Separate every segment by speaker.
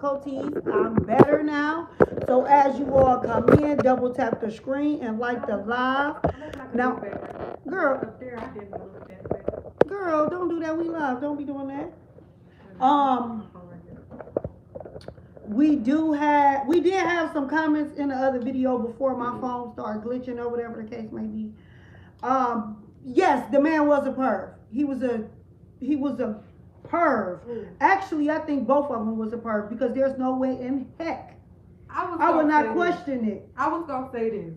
Speaker 1: difficulties. I'm better now. So as you all come in, double tap the screen and like the live. Now, girl, girl, don't do that. We love. Don't be doing that. Um, we did have some comments in the other video before my phone started glitching or whatever the case may be. Yes, the man was a perv. He was a perv. Actually, I think both of them was a perv because there's no way in heck I would not question it.
Speaker 2: I was gonna say this.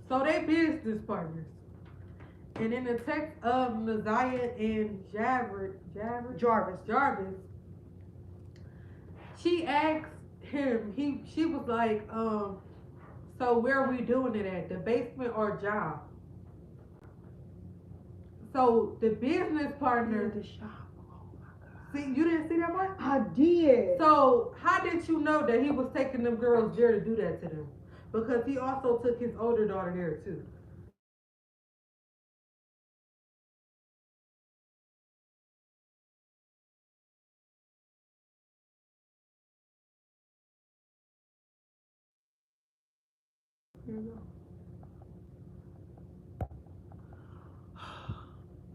Speaker 2: So they business partners. And in the text of Naziah and Jarvis, she asked him, she was like, so where are we doing it at? The basement or job? So the business partner,
Speaker 1: The shop.
Speaker 2: see, you didn't see that part?
Speaker 1: I did.
Speaker 2: So how did you know that he was taking them girls there to do that to them? Because he also took his older daughter there too.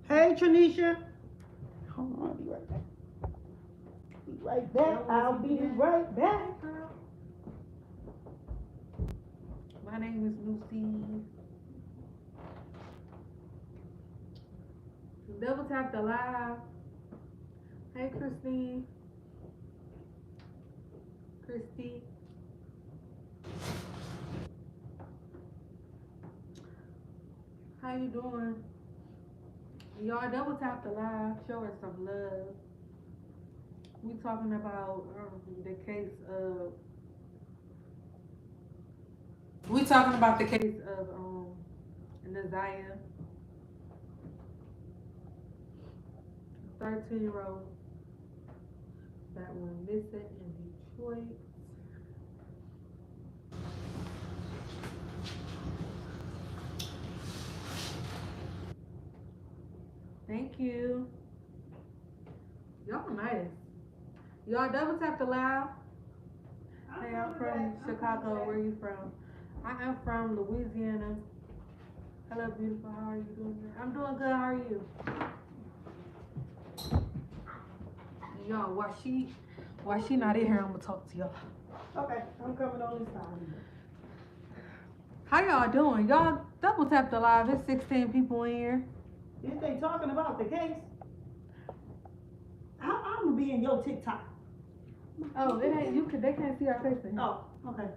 Speaker 1: Hey, Tranisha. Hold on, I'll be right back. Be right back. I'll be right back.
Speaker 2: Girl. My name is Lucy. Double tap the live. Hey, Christine. Christy. How you doing? Y'all double tap the live. Show us some love. We talking about the case of. We talking about the case of Naziah, 13-year-old that went missing in Detroit. Thank you. Y'all nice. Y'all double tap the live. Hey, I'm from Chicago. Where you from? I am from Louisiana. Hello, beautiful. How are you doing? I'm doing good. How are you? Y'all, while she not in here, I'm gonna talk to y'all.
Speaker 1: Okay, I'm coming on this side.
Speaker 2: How y'all doing? Y'all double tap the live. It's 16 people in here.
Speaker 1: Is they talking about the case? I'm gonna be in your TikTok.
Speaker 2: Oh, it ain't you. They can't see our face in here.
Speaker 1: Oh, okay.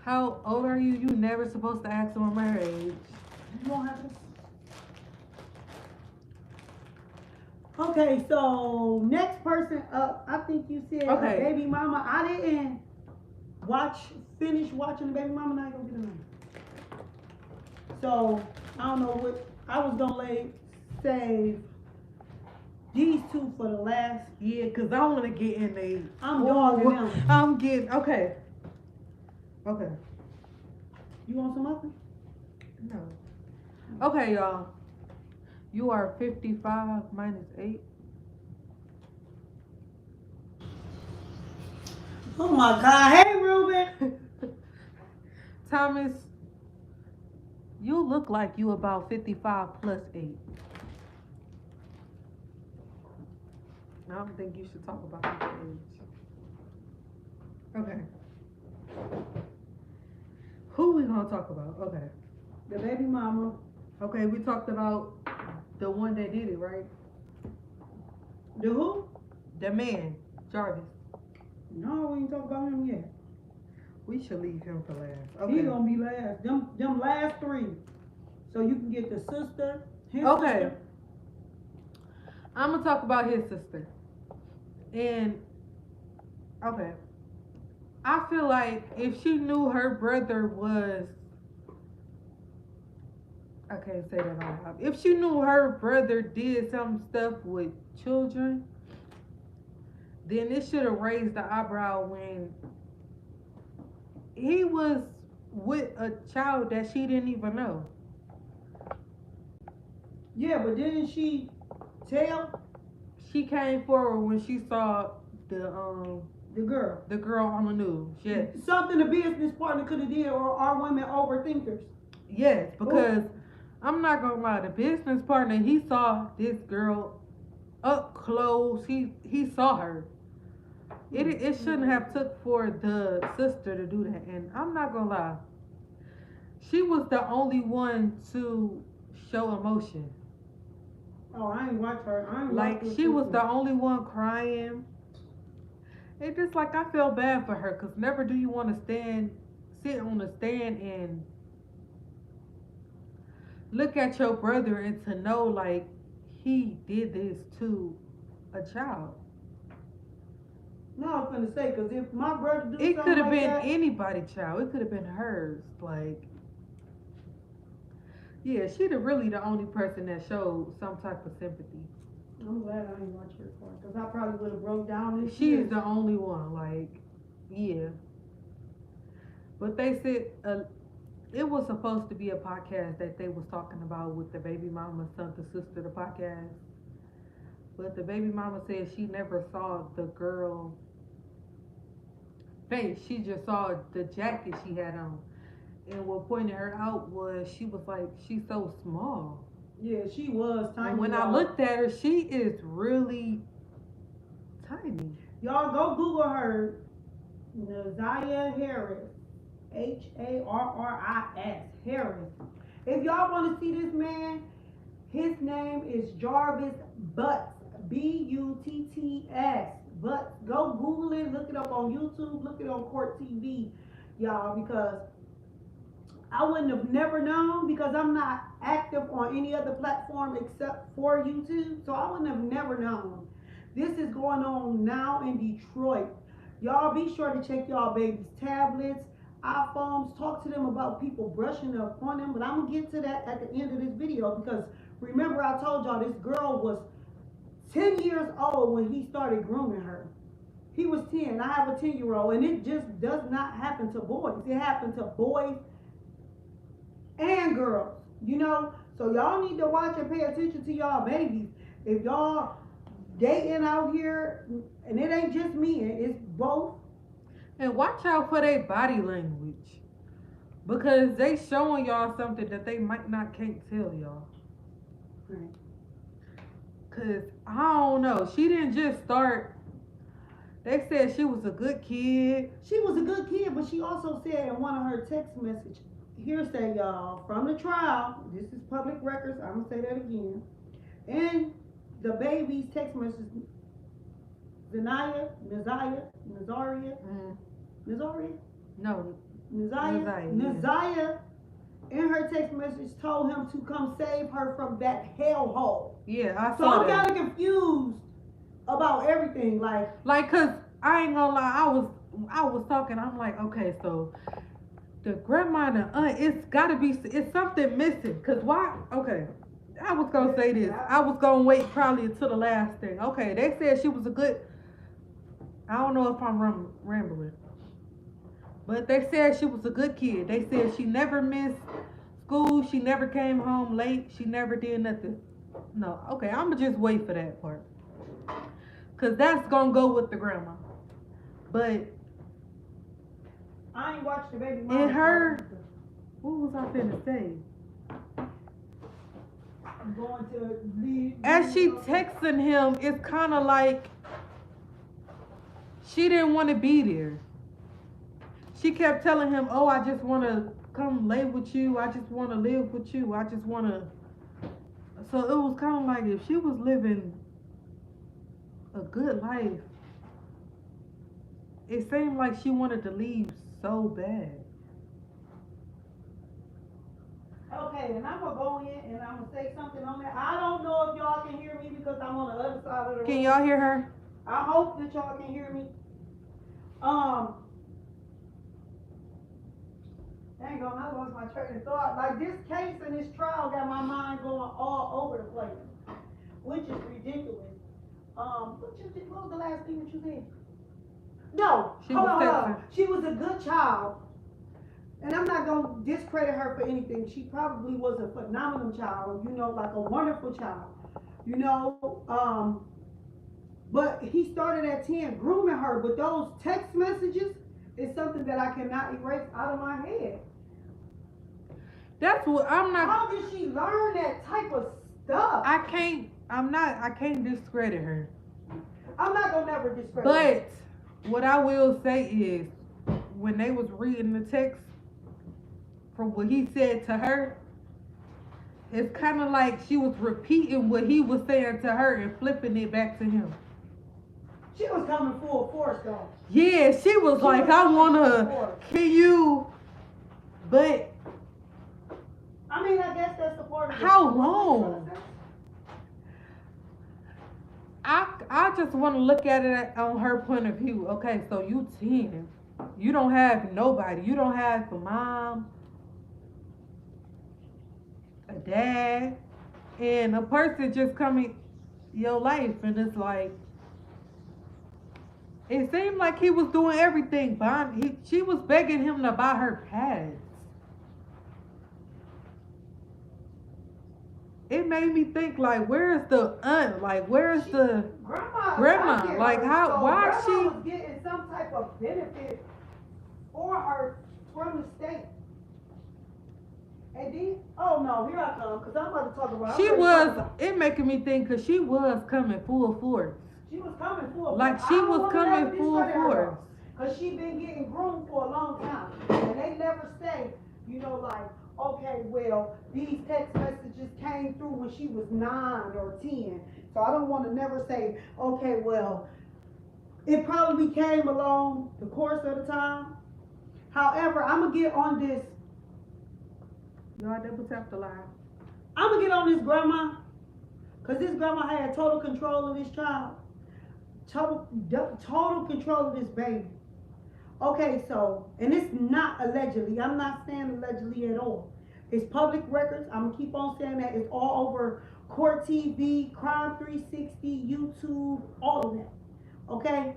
Speaker 2: How old are you? You never supposed to ask them my age.
Speaker 1: You don't have this. Okay, so next person up, I think you said
Speaker 2: Okay.
Speaker 1: baby mama. I didn't finish watching the baby mama. Now I gonna get a name. So I don't know what I was gonna save these two for the last.
Speaker 2: Yeah, cause I want to get in there.
Speaker 1: I'm dogging them.
Speaker 2: I'm getting okay. Okay.
Speaker 1: You want some other?
Speaker 2: No. Okay, y'all. You are 55 minus 8.
Speaker 1: Oh my God! Hey, Ruben.
Speaker 2: Thomas, you look like you about 55 plus 8. I don't think you should talk about your age. Okay. Who we gonna talk about? Okay.
Speaker 1: The baby mama.
Speaker 2: Okay, we talked about the one that did it, right?
Speaker 1: The who?
Speaker 2: The man, Jarvis.
Speaker 1: No, we ain't talk about him yet.
Speaker 2: We should leave him for last. Okay.
Speaker 1: He gonna be last. Them last three. So you can get the sister. His
Speaker 2: Okay.
Speaker 1: sister.
Speaker 2: I'm gonna talk about his sister. And okay. I feel like if she knew her brother was I can't say that out loud. If she knew her brother did some stuff with children, then it should have raised the eyebrow when he was with a child that she didn't even know.
Speaker 1: Yeah, but didn't she tell?
Speaker 2: She came forward when she saw
Speaker 1: The girl.
Speaker 2: The girl on the news. Yes.
Speaker 1: Something a business partner could have did, or are women overthinkers?
Speaker 2: Yes, because I'm not gonna lie, the business partner, he saw this girl up close. He saw her. It shouldn't have took for the sister to do that. And I'm not gonna lie, she was the only one to show emotion.
Speaker 1: Oh, I ain't watch her. I ain't
Speaker 2: Like
Speaker 1: watch her
Speaker 2: she was
Speaker 1: sister.
Speaker 2: the only one crying. It's just like I felt bad for her, cause never do you want to sit on the stand and look at your brother and to know like he did this to a child.
Speaker 1: No, I was gonna say, cause if my brother do
Speaker 2: It
Speaker 1: something
Speaker 2: could have
Speaker 1: like
Speaker 2: been
Speaker 1: that,
Speaker 2: anybody's child. It could have been hers. Like, yeah, she really the only person that showed some type of sympathy.
Speaker 1: I'm glad I ain't watch her part, cause I probably would have broke down this
Speaker 2: She's
Speaker 1: year.
Speaker 2: the only one. Like, yeah. But they said it was supposed to be a podcast that they was talking about with the baby mama, son, the sister, the podcast. But the baby mama said she never saw the girl face. She just saw the jacket she had on. And what pointed her out was she was like, she's so small.
Speaker 1: Yeah, she was tiny.
Speaker 2: And when I looked at her, she is really tiny.
Speaker 1: Y'all go Google her, Naziah Harris, Harris, Harris. If y'all want to see this man, his name is Jarvis Butts, Butts. Butts. Go Google it, look it up on YouTube, look it on Court TV, y'all, because I wouldn't have never known, because I'm not active on any other platform except for YouTube, so I wouldn't have never known. This is going on now in Detroit. Y'all be sure to check y'all babies' tablets, iPhones, talk to them about people brushing up on them, but I'm gonna get to that at the end of this video, because remember I told y'all this girl was 10 years old when he started grooming her. He was 10. I have a 10-year-old, and it just does not happen to boys. It happens to boys and girls, so y'all need to watch and pay attention to y'all babies. If y'all dating out here, and it ain't just men, it's both.
Speaker 2: And watch out for their body language. Because they showing y'all something that they might not can't tell y'all.
Speaker 1: Right.
Speaker 2: Cause I don't know. She didn't just start. They said she was a good kid.
Speaker 1: She was a good kid, but she also said in one of her text messages, hearsay, y'all, from the trial, this is public records, I'm gonna say that again, and the baby's text message, Nazaria, in her text message told him to come save her from that hellhole.
Speaker 2: Yeah, I
Speaker 1: So
Speaker 2: saw
Speaker 1: I'm
Speaker 2: that.
Speaker 1: kind of confused about everything,
Speaker 2: like, cause I ain't gonna lie, I was talking, I'm like, okay, so the grandma and the aunt, it's something missing. Cause why? Okay, I was gonna say this. I was gonna wait probably until the last thing. Okay, they said she was a good, I don't know if I'm rambling, but they said she was a good kid. They said she never missed school, she never came home late, she never did nothing. No, okay, I'ma just wait for that part. Cause that's gonna go with the grandma. But
Speaker 1: I ain't watched the baby mama.
Speaker 2: in her, what was I finna say?
Speaker 1: I'm going to leave.
Speaker 2: As she texting him, it's kind of like she didn't want to be there. She kept telling him, oh, I just want to come lay with you. I just want to live with you. I just want to. So it was kind of like if she was living a good life, it seemed like she wanted to leave so bad.
Speaker 1: Okay, and I'm gonna go in and I'm gonna say something on that. I don't know if y'all can hear me because I'm on the other side of the room.
Speaker 2: Can y'all hear her?
Speaker 1: I hope that y'all can hear me. Dang on, I lost my train of thought. Like, this case and this trial got my mind going all over the place, which is ridiculous. What was the last thing that you said? No, hold on. She was a good child. And I'm not going to discredit her for anything. She probably was a phenomenal child, like a wonderful child. But he started at 10 grooming her. But those text messages is something that I cannot erase out of my head.
Speaker 2: That's what I'm not.
Speaker 1: How did she learn that type of stuff?
Speaker 2: I can't discredit her.
Speaker 1: I'm not gonna never discredit.
Speaker 2: But what I will say is, when they was reading the text from what he said to her, it's kind of like she was repeating what he was saying to her and flipping it back to him.
Speaker 1: She was coming full force though.
Speaker 2: Yeah, she was like, I wanna, can you, but
Speaker 1: I mean, I guess that's the part of it.
Speaker 2: how long? I just want to look at it on her point of view. Okay, so you 10. You don't have nobody. You don't have a mom, a dad, and a person just coming your life, and it's like it seemed like he was doing everything. She was begging him to buy her pads. It made me think, like, where's the aunt? Like, where's the grandma? Like, how?
Speaker 1: So
Speaker 2: Why is
Speaker 1: grandma
Speaker 2: she?
Speaker 1: was getting some type of benefit for her from the state. And then, oh no, here I come, because I'm about to talk about.
Speaker 2: She was. It making me think, cause she was coming full force.
Speaker 1: She was coming full.
Speaker 2: Like she was coming full force.
Speaker 1: Because she been getting groomed for a long time, and they never say, you know, like, okay, well, these text messages came through when she was 9 or 10. So I don't want to never say, okay, well, it probably came along the course of the time. However, I'm going to get on this.
Speaker 2: Y'all double tap the line.
Speaker 1: I'm going to get on this grandma. Because this grandma had total control of this child. Total control of this baby. Okay, so, and it's not allegedly. I'm not saying allegedly at all. It's public records. I'm going to keep on saying that. It's all over Court TV, Crime 360, YouTube, all of that. Okay?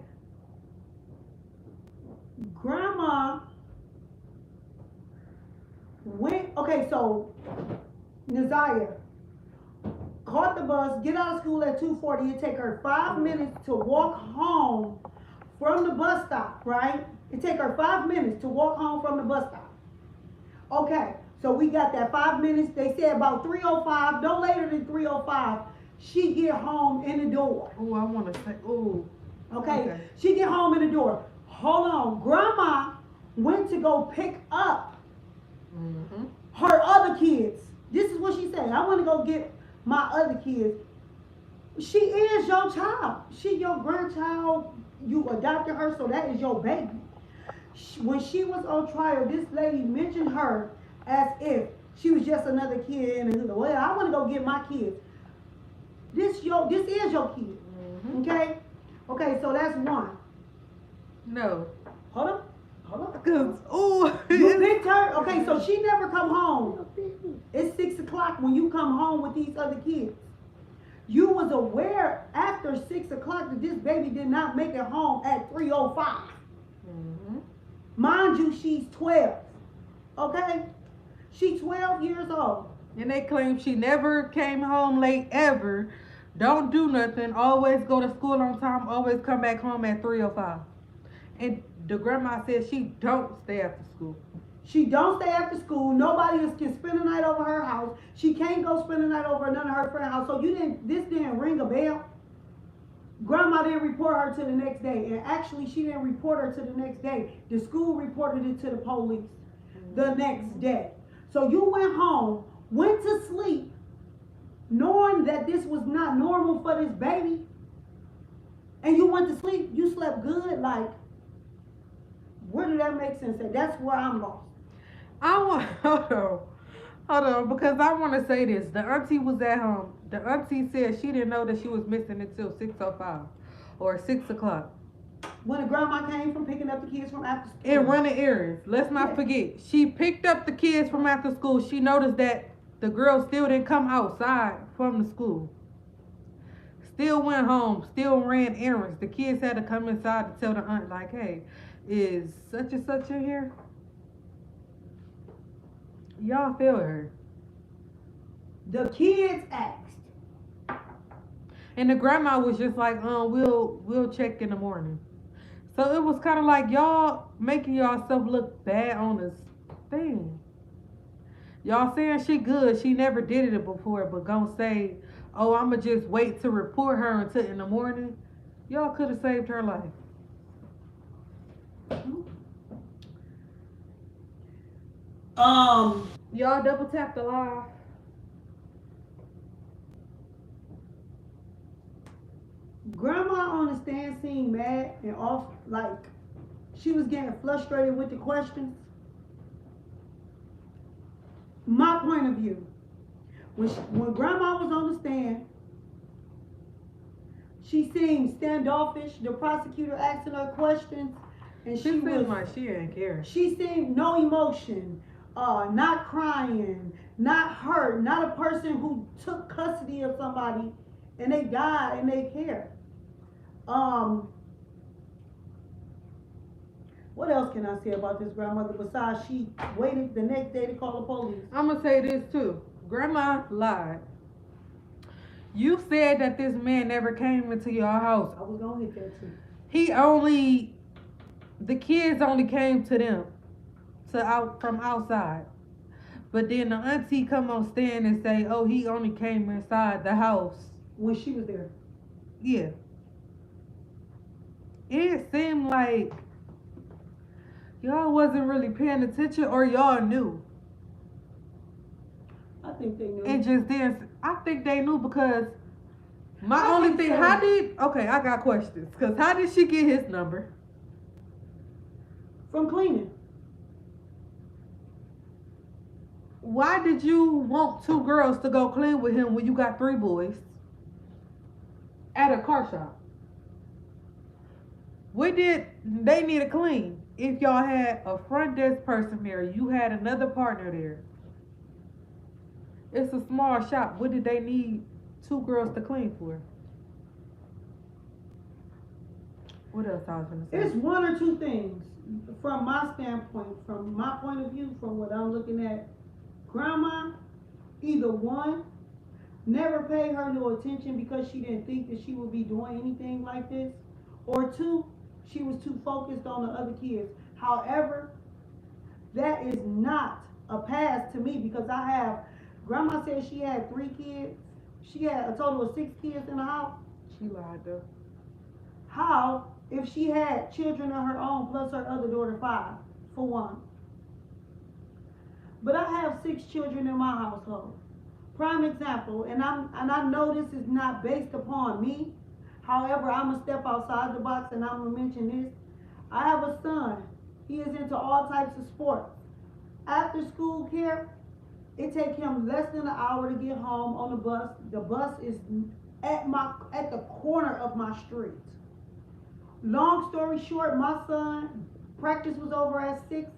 Speaker 1: Grandma went, okay, so, Naziah caught the bus, get out of school at 2:40. It take her 5 minutes to walk home from the bus stop, right? It take her 5 minutes to walk home from the bus stop. Okay, so we got that 5 minutes. They said about 3:05, no later than 3:05, she get home in the door.
Speaker 2: Oh, I want to say, oh.
Speaker 1: Okay, she get home in the door. Hold on, grandma went to go pick up her other kids. This is what she said. I want to go get my other kids. She is your child. She your grandchild. You adopted her, so that is your baby. When she was on trial, this lady mentioned her as if she was just another kid in the hood. Well, I want to go get my kids. This is your kid. Okay? Okay, so that's one.
Speaker 2: No.
Speaker 1: Hold on.
Speaker 2: Cause
Speaker 1: you picked her. Okay, so she never come home. It's 6 o'clock when you come home with these other kids. You was aware after 6 o'clock that this baby did not make it home at 3:05. Mind you, she's 12. Okay? She's 12 years old.
Speaker 2: And they claim she never came home late ever. Don't do nothing. Always go to school on time. Always come back home at 3:05. And the grandma said she don't stay after school.
Speaker 1: She don't stay after school. Nobody can spend the night over her house. She can't go spend the night over none of her friend's house. So this didn't ring a bell. Grandma didn't report her to the next day. And actually, she didn't report her to the next day. The school reported it to the police the next day. So you went home, went to sleep, knowing that this was not normal for this baby. And you went to sleep. You slept good. Like, where did that make sense? That's where I'm lost.
Speaker 2: Hold on, because I want to say this. The auntie was at home. The auntie said she didn't know that she was missing until 6:05 or 6 o'clock.
Speaker 1: When the grandma came from picking up the kids from after school.
Speaker 2: And running errands. Let's not forget. She picked up the kids from after school. She noticed that the girl still didn't come outside from the school. Still went home. Still ran errands. The kids had to come inside to tell the aunt, like, hey, is such and such in here? Y'all feel her.
Speaker 1: The kids asked.
Speaker 2: And the grandma was just like, we'll check in the morning. So it was kind of like y'all making yourself look bad on this thing. Y'all saying she good, she never did it before, but gonna say, oh, I'ma just wait to report her until in the morning. Y'all could have saved her life. Y'all double tap the live.
Speaker 1: Grandma on the stand seemed mad and off, like she was getting frustrated with the questions. My point of view, when Grandma was on the stand, she seemed standoffish. The prosecutor asking her questions, and
Speaker 2: She seemed like she didn't care.
Speaker 1: She seemed no emotion, not crying, not hurt, not a person who took custody of somebody and they died and they care. What else can I say about this grandmother besides she waited the next day to call the police?
Speaker 2: I'm gonna say this too. Grandma lied. You said that this man never came into your house.
Speaker 1: I was gonna hit that too.
Speaker 2: The kids only came to them, from outside. But then the auntie come on stand and say, oh, he only came inside the house.
Speaker 1: When she was there.
Speaker 2: Yeah. It seemed like y'all wasn't really paying attention, or y'all knew.
Speaker 1: I think they knew.
Speaker 2: And just then, I think they knew because I got questions. Because how did she get his number?
Speaker 1: From cleaning.
Speaker 2: Why did you want 2 girls to go clean with him when you got 3 boys at a car shop? What did they need to clean? If y'all had a front desk person there, you had another partner there. It's a small shop. What did they need 2 girls to clean for? What else I was gonna say?
Speaker 1: It's one or two things from my standpoint, from my point of view, from what I'm looking at. Grandma, either one, never paid her no attention because she didn't think that she would be doing anything like this, or 2, she was too focused on the other kids. However, that is not a pass to me because Grandma said she had 3 kids. She had a total of 6 kids in the house.
Speaker 2: She lied though.
Speaker 1: How, if she had children of her own plus her other daughter 5, for one? But I have 6 children in my household. Prime example, and I know this is not based upon me. However, I'm gonna step outside the box and I'm gonna mention this. I have a son. He is into all types of sports. After school care, it takes him less than an hour to get home on the bus. The bus is at the corner of my street. Long story short, my son, practice was over at 6.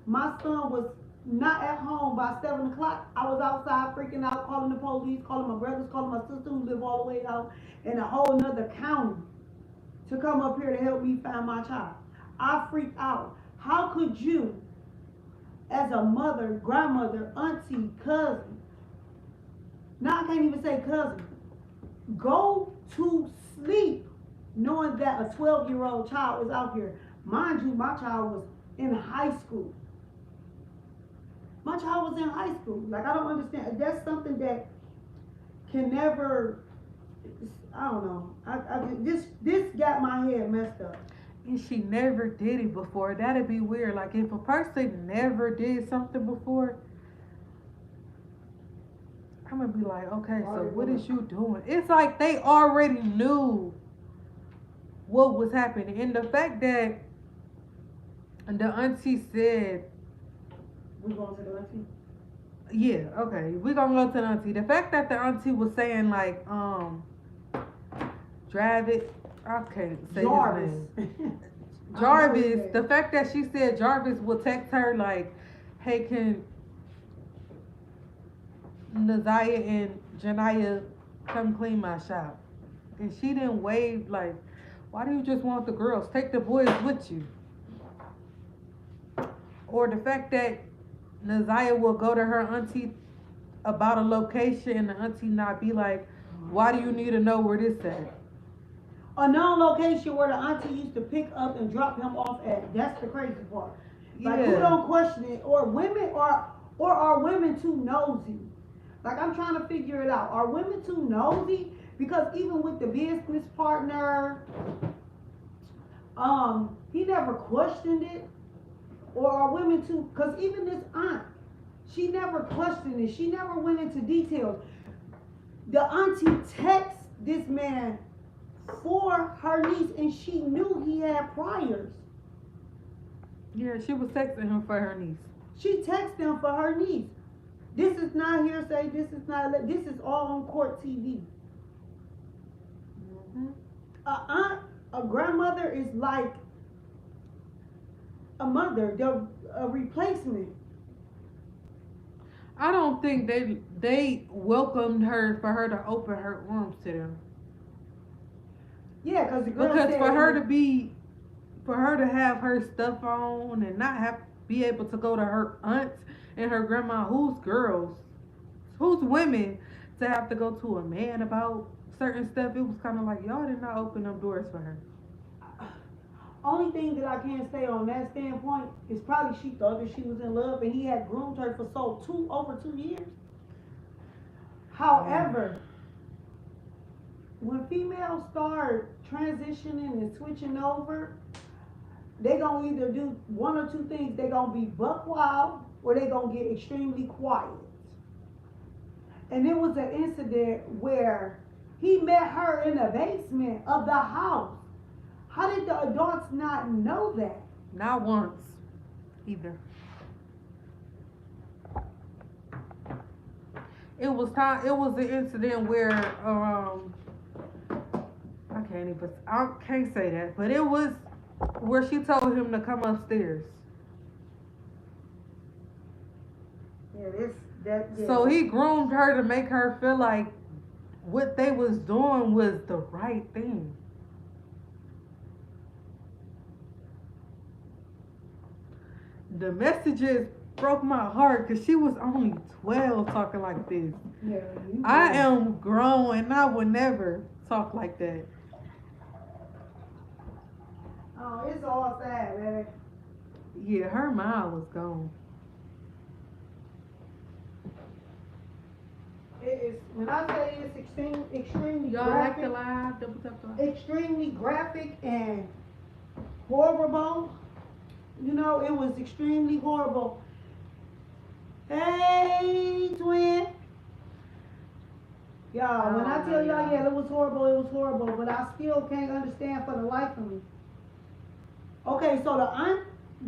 Speaker 1: My son was not at home by 7 o'clock. I was outside freaking out, calling the police, calling my brothers, calling my sister who live all the way out in a whole nother county to come up here to help me find my child. I freaked out. How could you, as a mother, grandmother, auntie, cousin, now I can't even say cousin, go to sleep knowing that a 12-year-old child is out here? Mind you, my child was in high school. My child was in high school. Like, I don't understand. That's something that can never, I don't know. This got my head messed up.
Speaker 2: And she never did it before. That'd be weird. Like, if a person never did something before, I'm gonna be like, okay, so what is you doing? It's like they already knew what was happening. And the fact that the auntie said,
Speaker 1: we going to the auntie?
Speaker 2: Yeah, okay. We gonna go to the auntie. The fact that the auntie was saying like, drive it. I can't say
Speaker 1: Jarvis.
Speaker 2: his name. Jarvis. The fact that she said Jarvis will text her like, hey, can Naziah and Janiyah come clean my shop? And she didn't wave like, why do you just want the girls? Take the boys with you. Or the fact that Naziah will go to her auntie about a location and the auntie not be like, Why do you need to know where this at?
Speaker 1: A known location where the auntie used to pick up and drop him off at. That's the crazy part. Like, who
Speaker 2: Yeah.
Speaker 1: don't question it? Or women or are women too nosy? Like, I'm trying to figure it out. Are women too nosy? Because even with the business partner, he never questioned it. Or are women too? Because even this aunt, she never questioned it. She never went into details. The auntie texts this man for her niece, and she knew he had priors.
Speaker 2: Yeah, she was texting him for her niece.
Speaker 1: She texted him for her niece. This is not hearsay. This is not. This is all on court TV.
Speaker 2: Mm-hmm.
Speaker 1: A grandmother is like a mother. They're a replacement.
Speaker 2: I don't think they welcomed her for her to open her arms to them.
Speaker 1: Yeah, because the girl
Speaker 2: Because
Speaker 1: said,
Speaker 2: for her to have her stuff on and not be able to go to her aunts and her grandma, who's women, to have to go to a man about certain stuff, it was kind of like y'all did not open them doors for her.
Speaker 1: only thing that I can say on that standpoint is probably she thought that she was in love and he had groomed her for over 2 years. However, when females start transitioning and switching over, they gonna either do one or two things. They gonna be buck wild or they gonna get extremely quiet. And there was an incident where he met her in the basement of the house. How did the adults not know that?
Speaker 2: Not once, either. It was the incident where I can't say that, but it was where she told him to come upstairs.
Speaker 1: Yeah.
Speaker 2: So he groomed her to make her feel like what they was doing was the right thing. The messages broke my heart because she was only 12 talking like this.
Speaker 1: Yeah,
Speaker 2: I am grown and I would never talk like that.
Speaker 1: Oh, it's all sad, man.
Speaker 2: Yeah, her mind was gone.
Speaker 1: It is, when I say it's extremely
Speaker 2: Y'all like
Speaker 1: graphic,
Speaker 2: the live? Double tap the live?
Speaker 1: extremely graphic and horrible. You know, it was extremely horrible. Hey, twin. Y'all, when I tell y'all, yeah, it was horrible, but I still can't understand for the life of me. Okay, so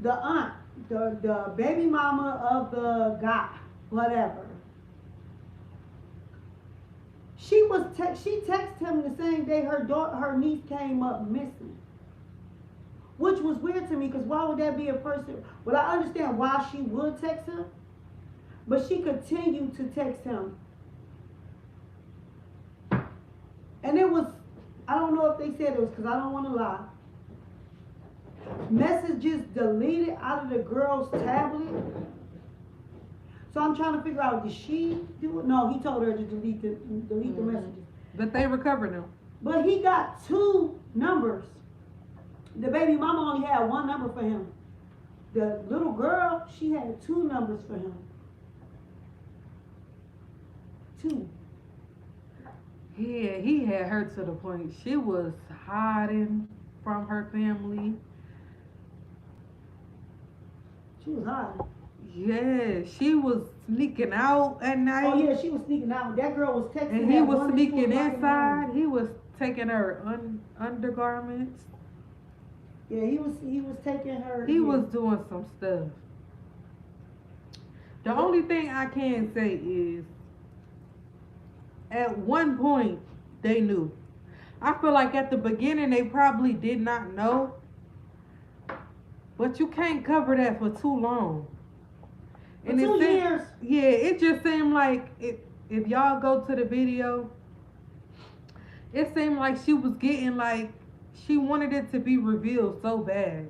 Speaker 1: the baby mama of the guy, whatever. She texted him the same day her niece came up missing. Which was weird to me, because why would that be a person? Well, I understand why she would text him, but she continued to text him. And it was, I don't know if they said it was, because I don't want to lie, messages deleted out of the girl's tablet. So I'm trying to figure out, did she do it? No, he told her to delete the messages.
Speaker 2: But they recovered them.
Speaker 1: But he got 2 numbers. The baby mama only had 1 number for him. The little girl, she had 2 numbers for him. 2.
Speaker 2: Yeah, he had her to the point she was hiding from her family.
Speaker 1: She was hiding.
Speaker 2: Yeah, she was sneaking out at night.
Speaker 1: Oh yeah, she was sneaking out. That girl was texting.
Speaker 2: And he
Speaker 1: that
Speaker 2: was
Speaker 1: one
Speaker 2: sneaking
Speaker 1: that was right
Speaker 2: inside. He was taking her undergarments.
Speaker 1: Yeah, he was taking her.
Speaker 2: He was doing some stuff. The only thing I can say is, at one point, they knew. I feel like at the beginning, they probably did not know. But you can't cover that for too long.
Speaker 1: For 2 years.
Speaker 2: Yeah, it just seemed like, if y'all go to the video, it seemed like she was getting like, she wanted it to be revealed so bad.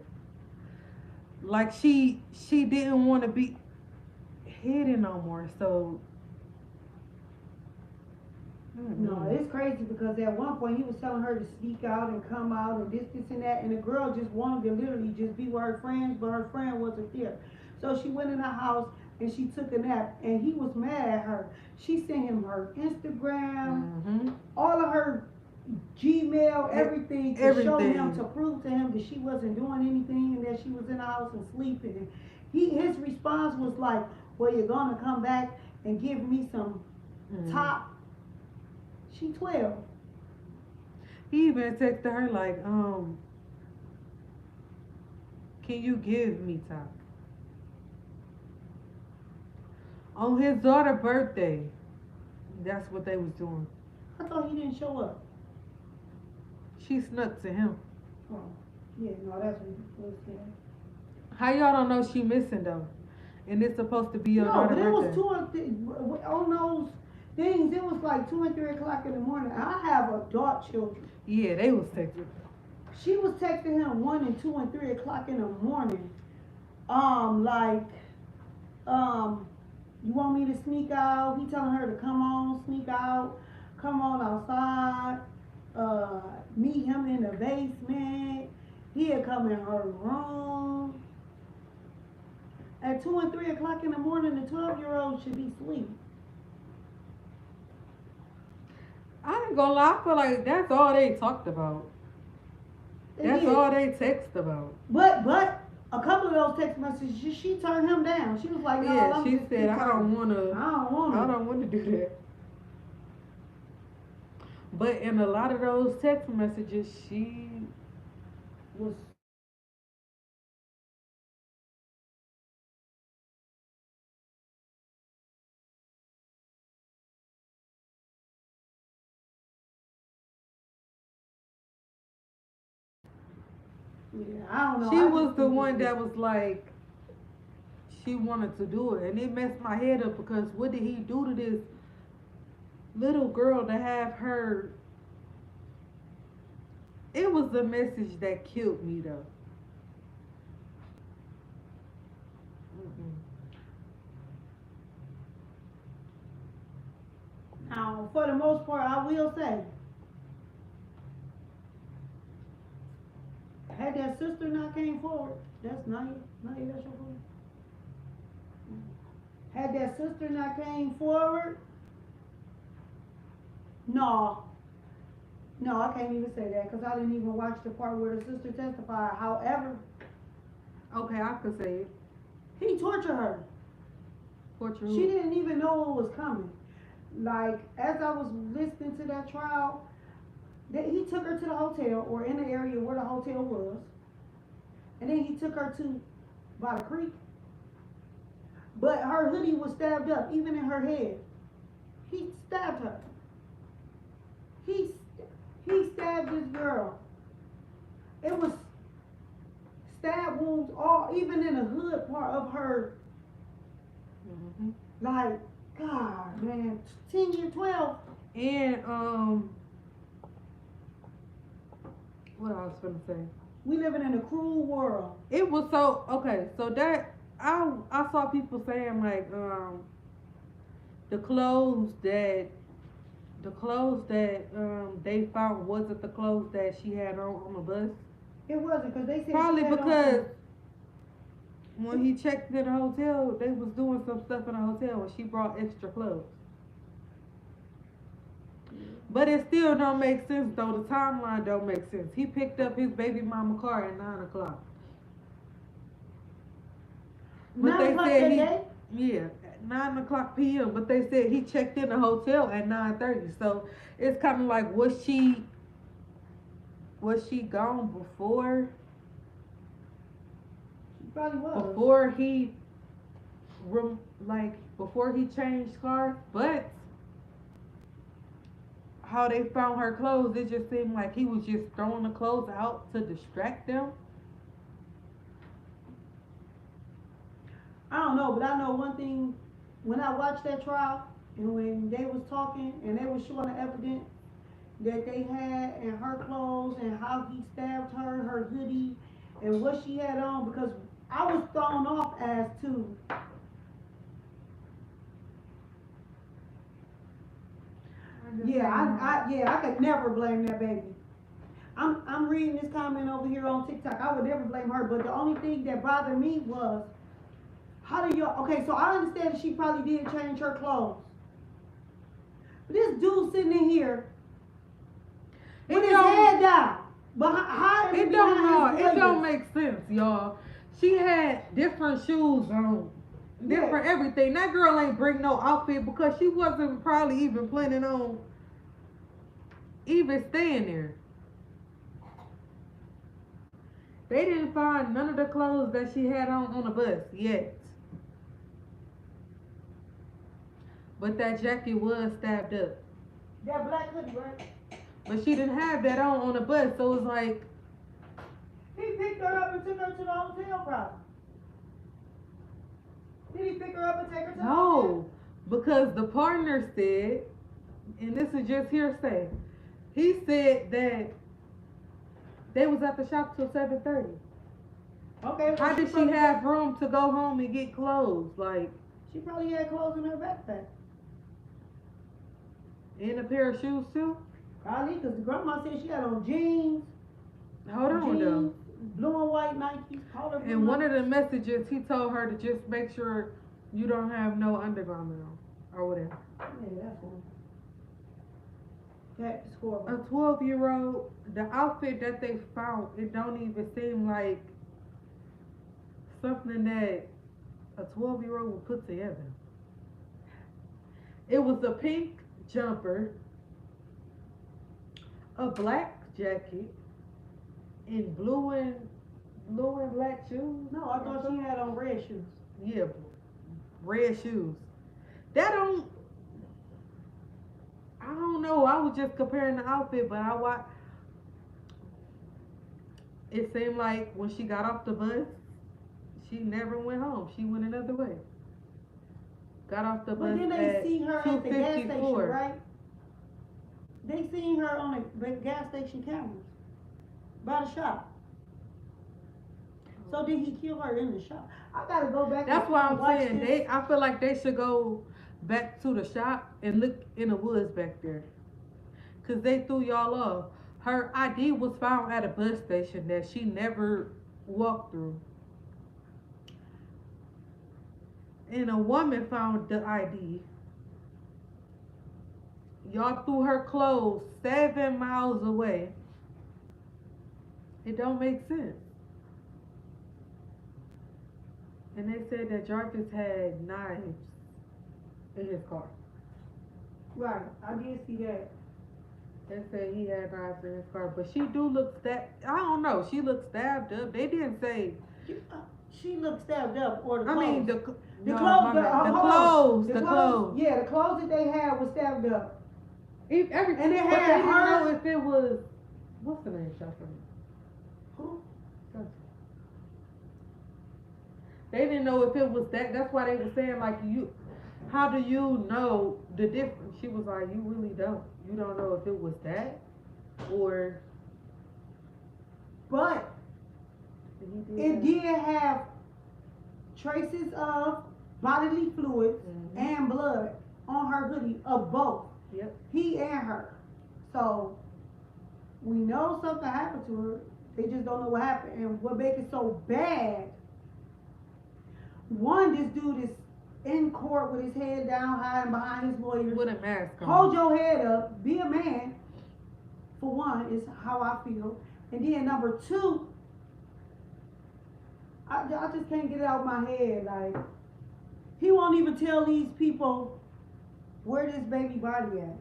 Speaker 2: Like she didn't want to be hidden no more. So
Speaker 1: No, it's crazy because at one point he was telling her to sneak out and come out and this and that, and the girl just wanted to literally just be with her friends, but her friend wasn't there. So she went in the house and she took a nap, and he was mad at her. She sent him her Instagram, all of her Gmail, everything to show him, to prove to him that she wasn't doing anything and that she was in the house and sleeping. And his response was like, "Well, you're gonna come back and give me some top." She 12.
Speaker 2: He even texted her like, can you give me top? On his daughter's birthday. That's what they was doing.
Speaker 1: I thought he didn't show up.
Speaker 2: She snuck to him.
Speaker 1: Oh, yeah, no, that's what it said.
Speaker 2: How y'all don't know she missing though? And it's supposed to be your
Speaker 1: No,
Speaker 2: daughter's
Speaker 1: but it was
Speaker 2: birthday.
Speaker 1: 2 or 3, on those things, it was like 2 and 3 o'clock in the morning. I have adult children.
Speaker 2: Yeah, they was texting.
Speaker 1: She was texting him 1 and 2 and 3 o'clock in the morning. You want me to sneak out? He telling her to come on, sneak out, come on outside, meet him in the basement. He'll come in her room. At 2 and 3 o'clock in the morning, the 12-year-old should be asleep.
Speaker 2: I ain't gonna lie, I feel like that's all they talked about. That's all they text about.
Speaker 1: But a couple of those text messages, she turned him down. She was like, "No,
Speaker 2: yeah, she said, I don't wanna do that." But in a lot of those text messages, she
Speaker 1: was. Yeah, I don't know.
Speaker 2: She was the one that was like, she wanted to do it, and it messed my head up because what did he do to this little girl to have her? It was the message that killed me though.
Speaker 1: Now, for the most part, I will say, had that sister not came forward, that's Naya, that's your phone. Had that sister not came forward, no, I can't even say that because I didn't even watch the part where the sister testified. However,
Speaker 2: okay, I could say it.
Speaker 1: He tortured her. She didn't even know what was coming. Like, as I was listening to that trial, he took her to the hotel, or in the area where the hotel was, and then he took her to by the creek. But her hoodie was stabbed up, even in her head. He stabbed her. He stabbed this girl. It was stab wounds all, even in the hood part of her. Like, God, man, 10 year 12.
Speaker 2: And what I was gonna say?
Speaker 1: We living in a cruel world.
Speaker 2: It was so okay. So that I saw people saying like the clothes that they found wasn't the clothes that she had on the bus.
Speaker 1: It wasn't because they said
Speaker 2: probably because when he checked in the hotel, they was doing some stuff in the hotel and she brought extra clothes. But it still don't make sense though. The timeline don't make sense. He picked up his baby mama car at 9 o'clock. But they said at 9 o'clock p.m. But they said he checked in the hotel at 9:30. So it's kind of like was she gone before?
Speaker 1: She probably was.
Speaker 2: Before he changed cars, but how they found her clothes, it just seemed like he was just throwing the clothes out to distract them.
Speaker 1: I don't know, but I know one thing. When I watched that trial and when they was talking and they was showing the evidence that they had in her clothes and how he stabbed her, her hoodie, and what she had on, because I was thrown off as to I could never blame that baby. I'm reading this comment over here on TikTok. I would never blame her, but the only thing that bothered me was how do you? Okay, so I understand that she probably did change her clothes. But this dude sitting in here with his head down, but how
Speaker 2: it don't make sense, y'all. She had different shoes on, different everything. That girl ain't bring no outfit because she wasn't probably even planning on even staying there. They didn't find none of the clothes that she had on the bus yet. But that jacket was stabbed up.
Speaker 1: That black hoodie, right?
Speaker 2: But she didn't have that on the bus, so it's like
Speaker 1: he picked her up and took her to the hotel, probably. Did he pick her up and take her to the hotel?
Speaker 2: no, because the partner said, and this is just hearsay. He said that they was at the shop till 7:30.
Speaker 1: Okay.
Speaker 2: How did she have room to go home and get clothes? Like,
Speaker 1: she probably had clothes in her backpack.
Speaker 2: and a pair of shoes too?
Speaker 1: Probably, because the grandma said she had on jeans.
Speaker 2: Hold on though.
Speaker 1: Blue and white Nikes, collar blue.
Speaker 2: And one of the messages, he told her to just make sure you don't have no undergarment on or whatever.
Speaker 1: Yeah, that's one. That's horrible.
Speaker 2: A 12-year-old, the outfit that they found, it don't even seem like something that a 12-year-old would put together. It was a pink jumper, a black jacket, and blue and black shoes.
Speaker 1: No, I thought she had on red shoes.
Speaker 2: Yeah, red shoes. That I don't know. I was just comparing the outfit, but it seemed like when she got off the bus, she never went home. She went another way. Got off the bus.
Speaker 1: But then they seen her at the gas station,
Speaker 2: 2:54.
Speaker 1: right? They seen her on the gas station cameras by the shop. So did he kill her in the shop? I gotta go back.
Speaker 2: That's why I'm saying
Speaker 1: this.
Speaker 2: I feel like they should go back to the shop and look in the woods back there, cause they threw y'all off. Her ID was found at a bus station that she never walked through, and a woman found the ID. Y'all threw her clothes 7 miles away. It don't make sense. And they said that Jarvis had knives in his car.
Speaker 1: Right, I did see that.
Speaker 2: They said he had knives in his car, but she do look I don't know. She looked stabbed up. They didn't say.
Speaker 1: She looked stabbed up, or the clothes.
Speaker 2: I mean the
Speaker 1: clothes.
Speaker 2: The clothes.
Speaker 1: Yeah, the clothes that they had was stabbed up.
Speaker 2: Everything.
Speaker 1: And it
Speaker 2: But they
Speaker 1: had
Speaker 2: didn't
Speaker 1: her.
Speaker 2: know if it was. What's the name, Shuffle?
Speaker 1: Who?
Speaker 2: They didn't know if it was that. That's why they were saying like how do you know the difference? She was like, you really don't. You don't know if it was that or.
Speaker 1: But it did have traces of bodily fluids and blood on her hoodie of both.
Speaker 2: Yep.
Speaker 1: He and her. So we know something happened to her. They just don't know what happened. And what makes it so bad, one, this dude is in court with his head down, hiding behind his lawyers.
Speaker 2: With a mask on.
Speaker 1: Hold your head up. Be a man. For one, is how I feel. And then number two, I just can't get it out of my head. Like, he won't even tell these people where this baby body at.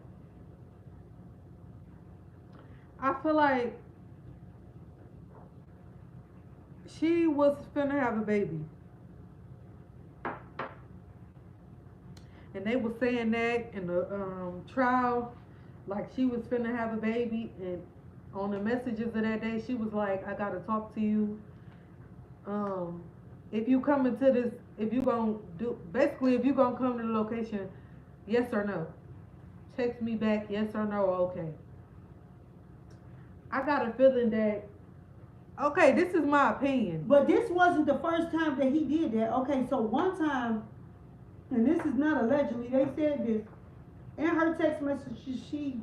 Speaker 2: I feel like she was finna have a baby. And they were saying that in the trial, like she was finna have a baby, and on the messages of that day, she was like, I gotta talk to you. If you come into this, if you gonna come to the location, yes or no. Text me back, yes or no, okay. I got a feeling that, okay, this is my opinion.
Speaker 1: But this wasn't the first time that he did that. Okay, so one time, and this is not allegedly, they said this. In her text message,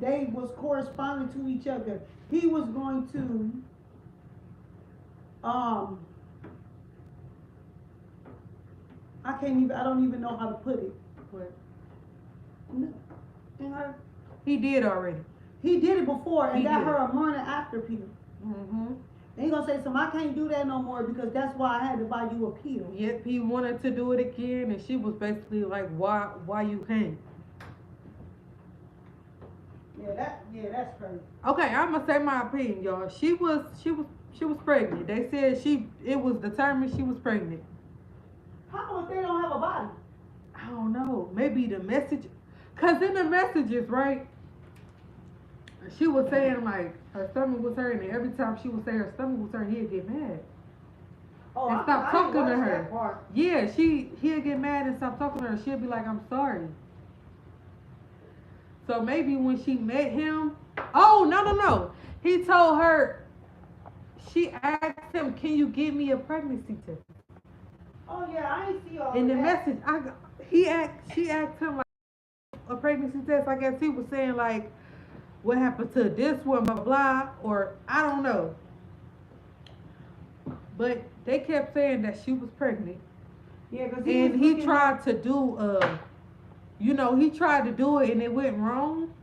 Speaker 1: they was corresponding to each other. He was going to I don't even know how to put it.
Speaker 2: What?
Speaker 1: In her,
Speaker 2: He did already.
Speaker 1: he did it before and
Speaker 2: He
Speaker 1: got
Speaker 2: did.
Speaker 1: her a morning after pill.
Speaker 2: Mm-hmm.
Speaker 1: And he gonna say something, I can't do that no more because that's why I had to buy you a pill.
Speaker 2: Yep, he wanted to do it again, and she was basically like, why you can't?
Speaker 1: Yeah, that's crazy.
Speaker 2: Okay, I'm gonna say my opinion, y'all. She was pregnant. They said it was determined she was pregnant.
Speaker 1: How if they don't have a body?
Speaker 2: I don't know. Maybe the message, cause in the messages, right? She was saying like her stomach was hurting, and every time she would say her stomach was hurting, he'd get mad.
Speaker 1: Oh,
Speaker 2: And stop
Speaker 1: I
Speaker 2: talking to
Speaker 1: didn't watch
Speaker 2: her.
Speaker 1: that part.
Speaker 2: Yeah, he'd get mad and stop talking to her. She'd be like, I'm sorry. So maybe when she met him, oh no. He told her, she asked him, can you give me a pregnancy test?
Speaker 1: Oh yeah, I ain't see all
Speaker 2: In the
Speaker 1: that.
Speaker 2: message, she asked him like a pregnancy test. I guess he was saying like, what happened to this one, blah blah, or I don't know. But they kept saying that she was pregnant,
Speaker 1: Yeah, cause
Speaker 2: and he tried to do he tried to do it and it went wrong.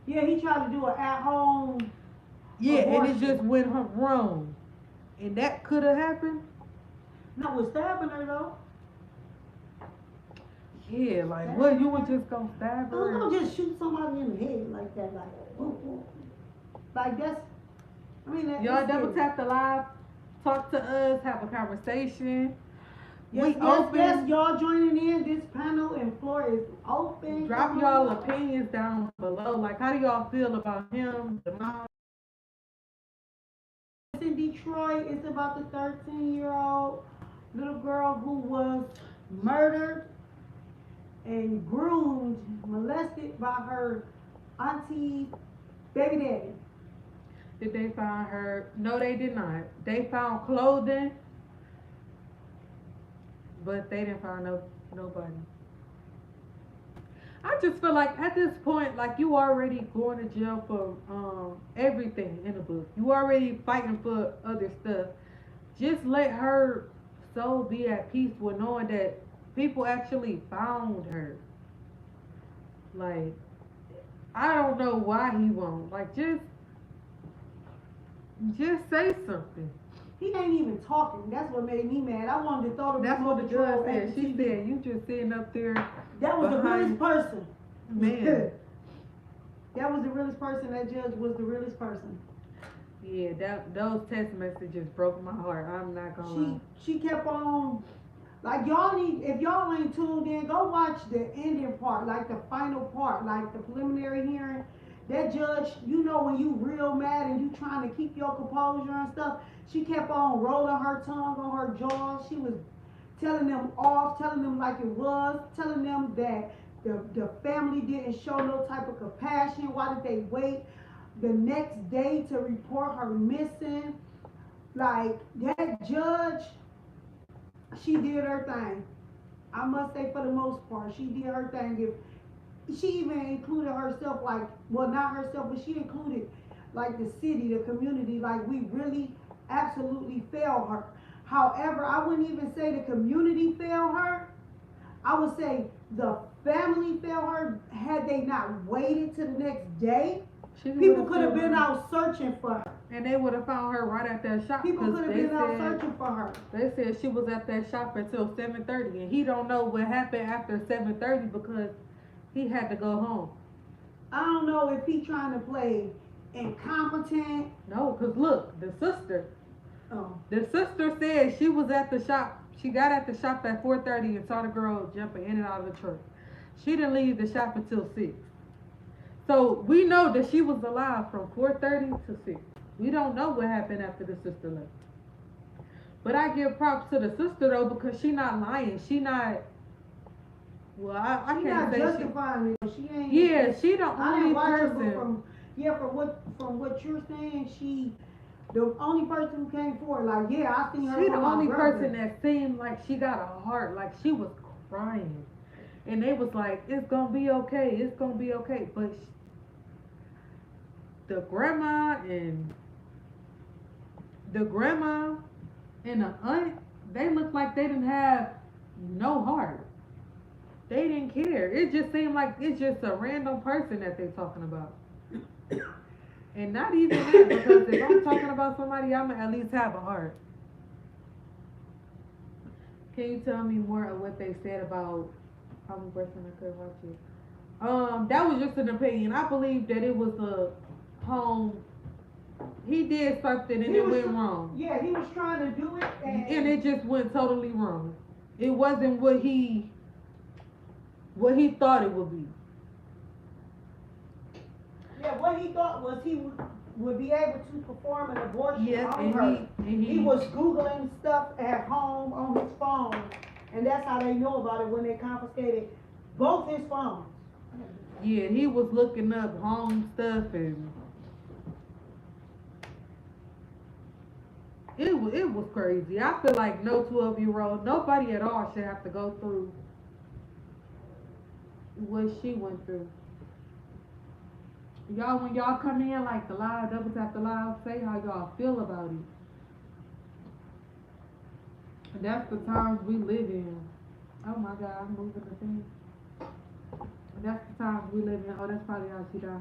Speaker 1: Yeah, he tried to do an at-home.
Speaker 2: Yeah, and it
Speaker 1: Abortion.
Speaker 2: just went wrong, and that could have happened.
Speaker 1: No, was stabbing her though.
Speaker 2: Yeah, like what, you would just go stab
Speaker 1: Who's
Speaker 2: her?
Speaker 1: gonna just shoot somebody in the head like that? Like that's. I mean, that,
Speaker 2: Y'all
Speaker 1: it's
Speaker 2: double
Speaker 1: serious.
Speaker 2: tap the live, talk to us, have a conversation.
Speaker 1: Yes, yes, y'all joining in. This panel and floor is open.
Speaker 2: Drop
Speaker 1: Come
Speaker 2: y'all
Speaker 1: on.
Speaker 2: opinions down below. Like, how do y'all feel about him, the mom?
Speaker 1: It's in Detroit. It's about the 13-year-old little girl who was murdered and groomed, molested by her auntie, baby daddy.
Speaker 2: Did they find her? No, they did not. They found clothing, but they didn't find nobody. I just feel like at this point, like you already going to jail for everything in the book. You already fighting for other stuff. Just let her soul be at peace with knowing that people actually found her. Like, I don't know why he won't. Like, just say something.
Speaker 1: He ain't even talking. That's what made me mad. I wanted to throw the
Speaker 2: That's what the
Speaker 1: remote control
Speaker 2: judge said.
Speaker 1: at the
Speaker 2: She
Speaker 1: TV.
Speaker 2: said, you just sitting up there.
Speaker 1: That was the realest
Speaker 2: behind-
Speaker 1: person.
Speaker 2: Man.
Speaker 1: That was the realest person. That judge was the realest person.
Speaker 2: Yeah, those text messages broke my heart. I'm not gonna lie.
Speaker 1: She kept on, like, y'all need, if y'all ain't tuned in, go watch the ending part, like the final part, like the preliminary hearing. That judge, you know, when you real mad and you trying to keep your composure and stuff, she kept on rolling her tongue on her jaw. She was telling them off, telling them like it was, telling them that the family didn't show no type of compassion. Why did they wait the next day to report her missing? Like, that judge, she did her thing. I must say, for the most part, she did her thing. If she even included herself, like, well, not herself, but she included like the city, the community, like we really absolutely failed her. However, I wouldn't even say the community failed her. I would say the family failed her. Had they not waited to the next day, people could have been out searching for her.
Speaker 2: And they would have found her right at that shop.
Speaker 1: People could have
Speaker 2: they
Speaker 1: been out
Speaker 2: said-
Speaker 1: searching for her.
Speaker 2: They said she was at that shop until 7:30, and he don't know what happened after 7:30 because he had to go home.
Speaker 1: I don't know if he trying to play incompetent.
Speaker 2: No, cause look, the sister
Speaker 1: Oh,
Speaker 2: said she was at the shop. She got at the shop at 4:30 and saw the girl jumping in and out of the truck. She didn't leave the shop until 6. So we know that she was alive from 4:30 to 6. We don't know what happened after the sister left. But I give props to the sister though, because she not lying. She not. Well, I
Speaker 1: she
Speaker 2: can't
Speaker 1: not
Speaker 2: say
Speaker 1: justifying it. She ain't.
Speaker 2: she. Yeah, she the
Speaker 1: I
Speaker 2: only
Speaker 1: didn't watch her,
Speaker 2: person.
Speaker 1: but from what you're saying, she the only person who came forward. Like, yeah, I seen her.
Speaker 2: She the
Speaker 1: with my
Speaker 2: only
Speaker 1: brother.
Speaker 2: person that seemed like she got a heart. Like she was crying. And they was like, it's gonna be okay, it's gonna be okay. But the grandma and the aunt, they looked like they didn't have no heart. They didn't care. It just seemed like it's just a random person that they're talking about. And not even that, because if I'm talking about somebody, I'ma at least have a heart. Can you tell me more of what they said about I'm a person I could watch it? That was just an opinion. I believe that it was a home. He did something and
Speaker 1: He
Speaker 2: it
Speaker 1: was
Speaker 2: went
Speaker 1: tr-
Speaker 2: wrong.
Speaker 1: Yeah, he was trying to do it,
Speaker 2: And it just went totally wrong. It wasn't what he thought it would be.
Speaker 1: yeah, what he thought was he would be able to perform an abortion
Speaker 2: Yes,
Speaker 1: on
Speaker 2: and
Speaker 1: her.
Speaker 2: he
Speaker 1: He was Googling stuff at home on his phone, and that's how they know about it when they confiscated both his phones.
Speaker 2: yeah, he was looking up home stuff and it was crazy. I feel like no 12-year-old, nobody at all should have to go through what she went through. Y'all, when y'all come in like the live, double tap the live, say how y'all feel about it. That's the times we live in. Oh my God, I'm moving the thing. That's the times we live in. Oh, that's probably how she died.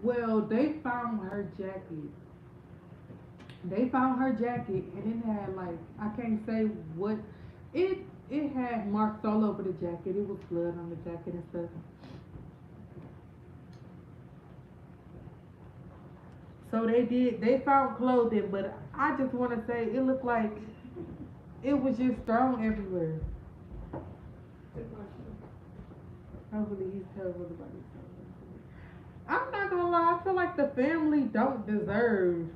Speaker 2: Well, they found her jacket. They found her jacket and it had like, I can't say what, it had marks all over the jacket. It was blood on the jacket and stuff. So they found clothing, but I just want to say it looked like it was just thrown everywhere. Hopefully he's terrible about it. I'm not gonna lie, I feel like the family don't deserve.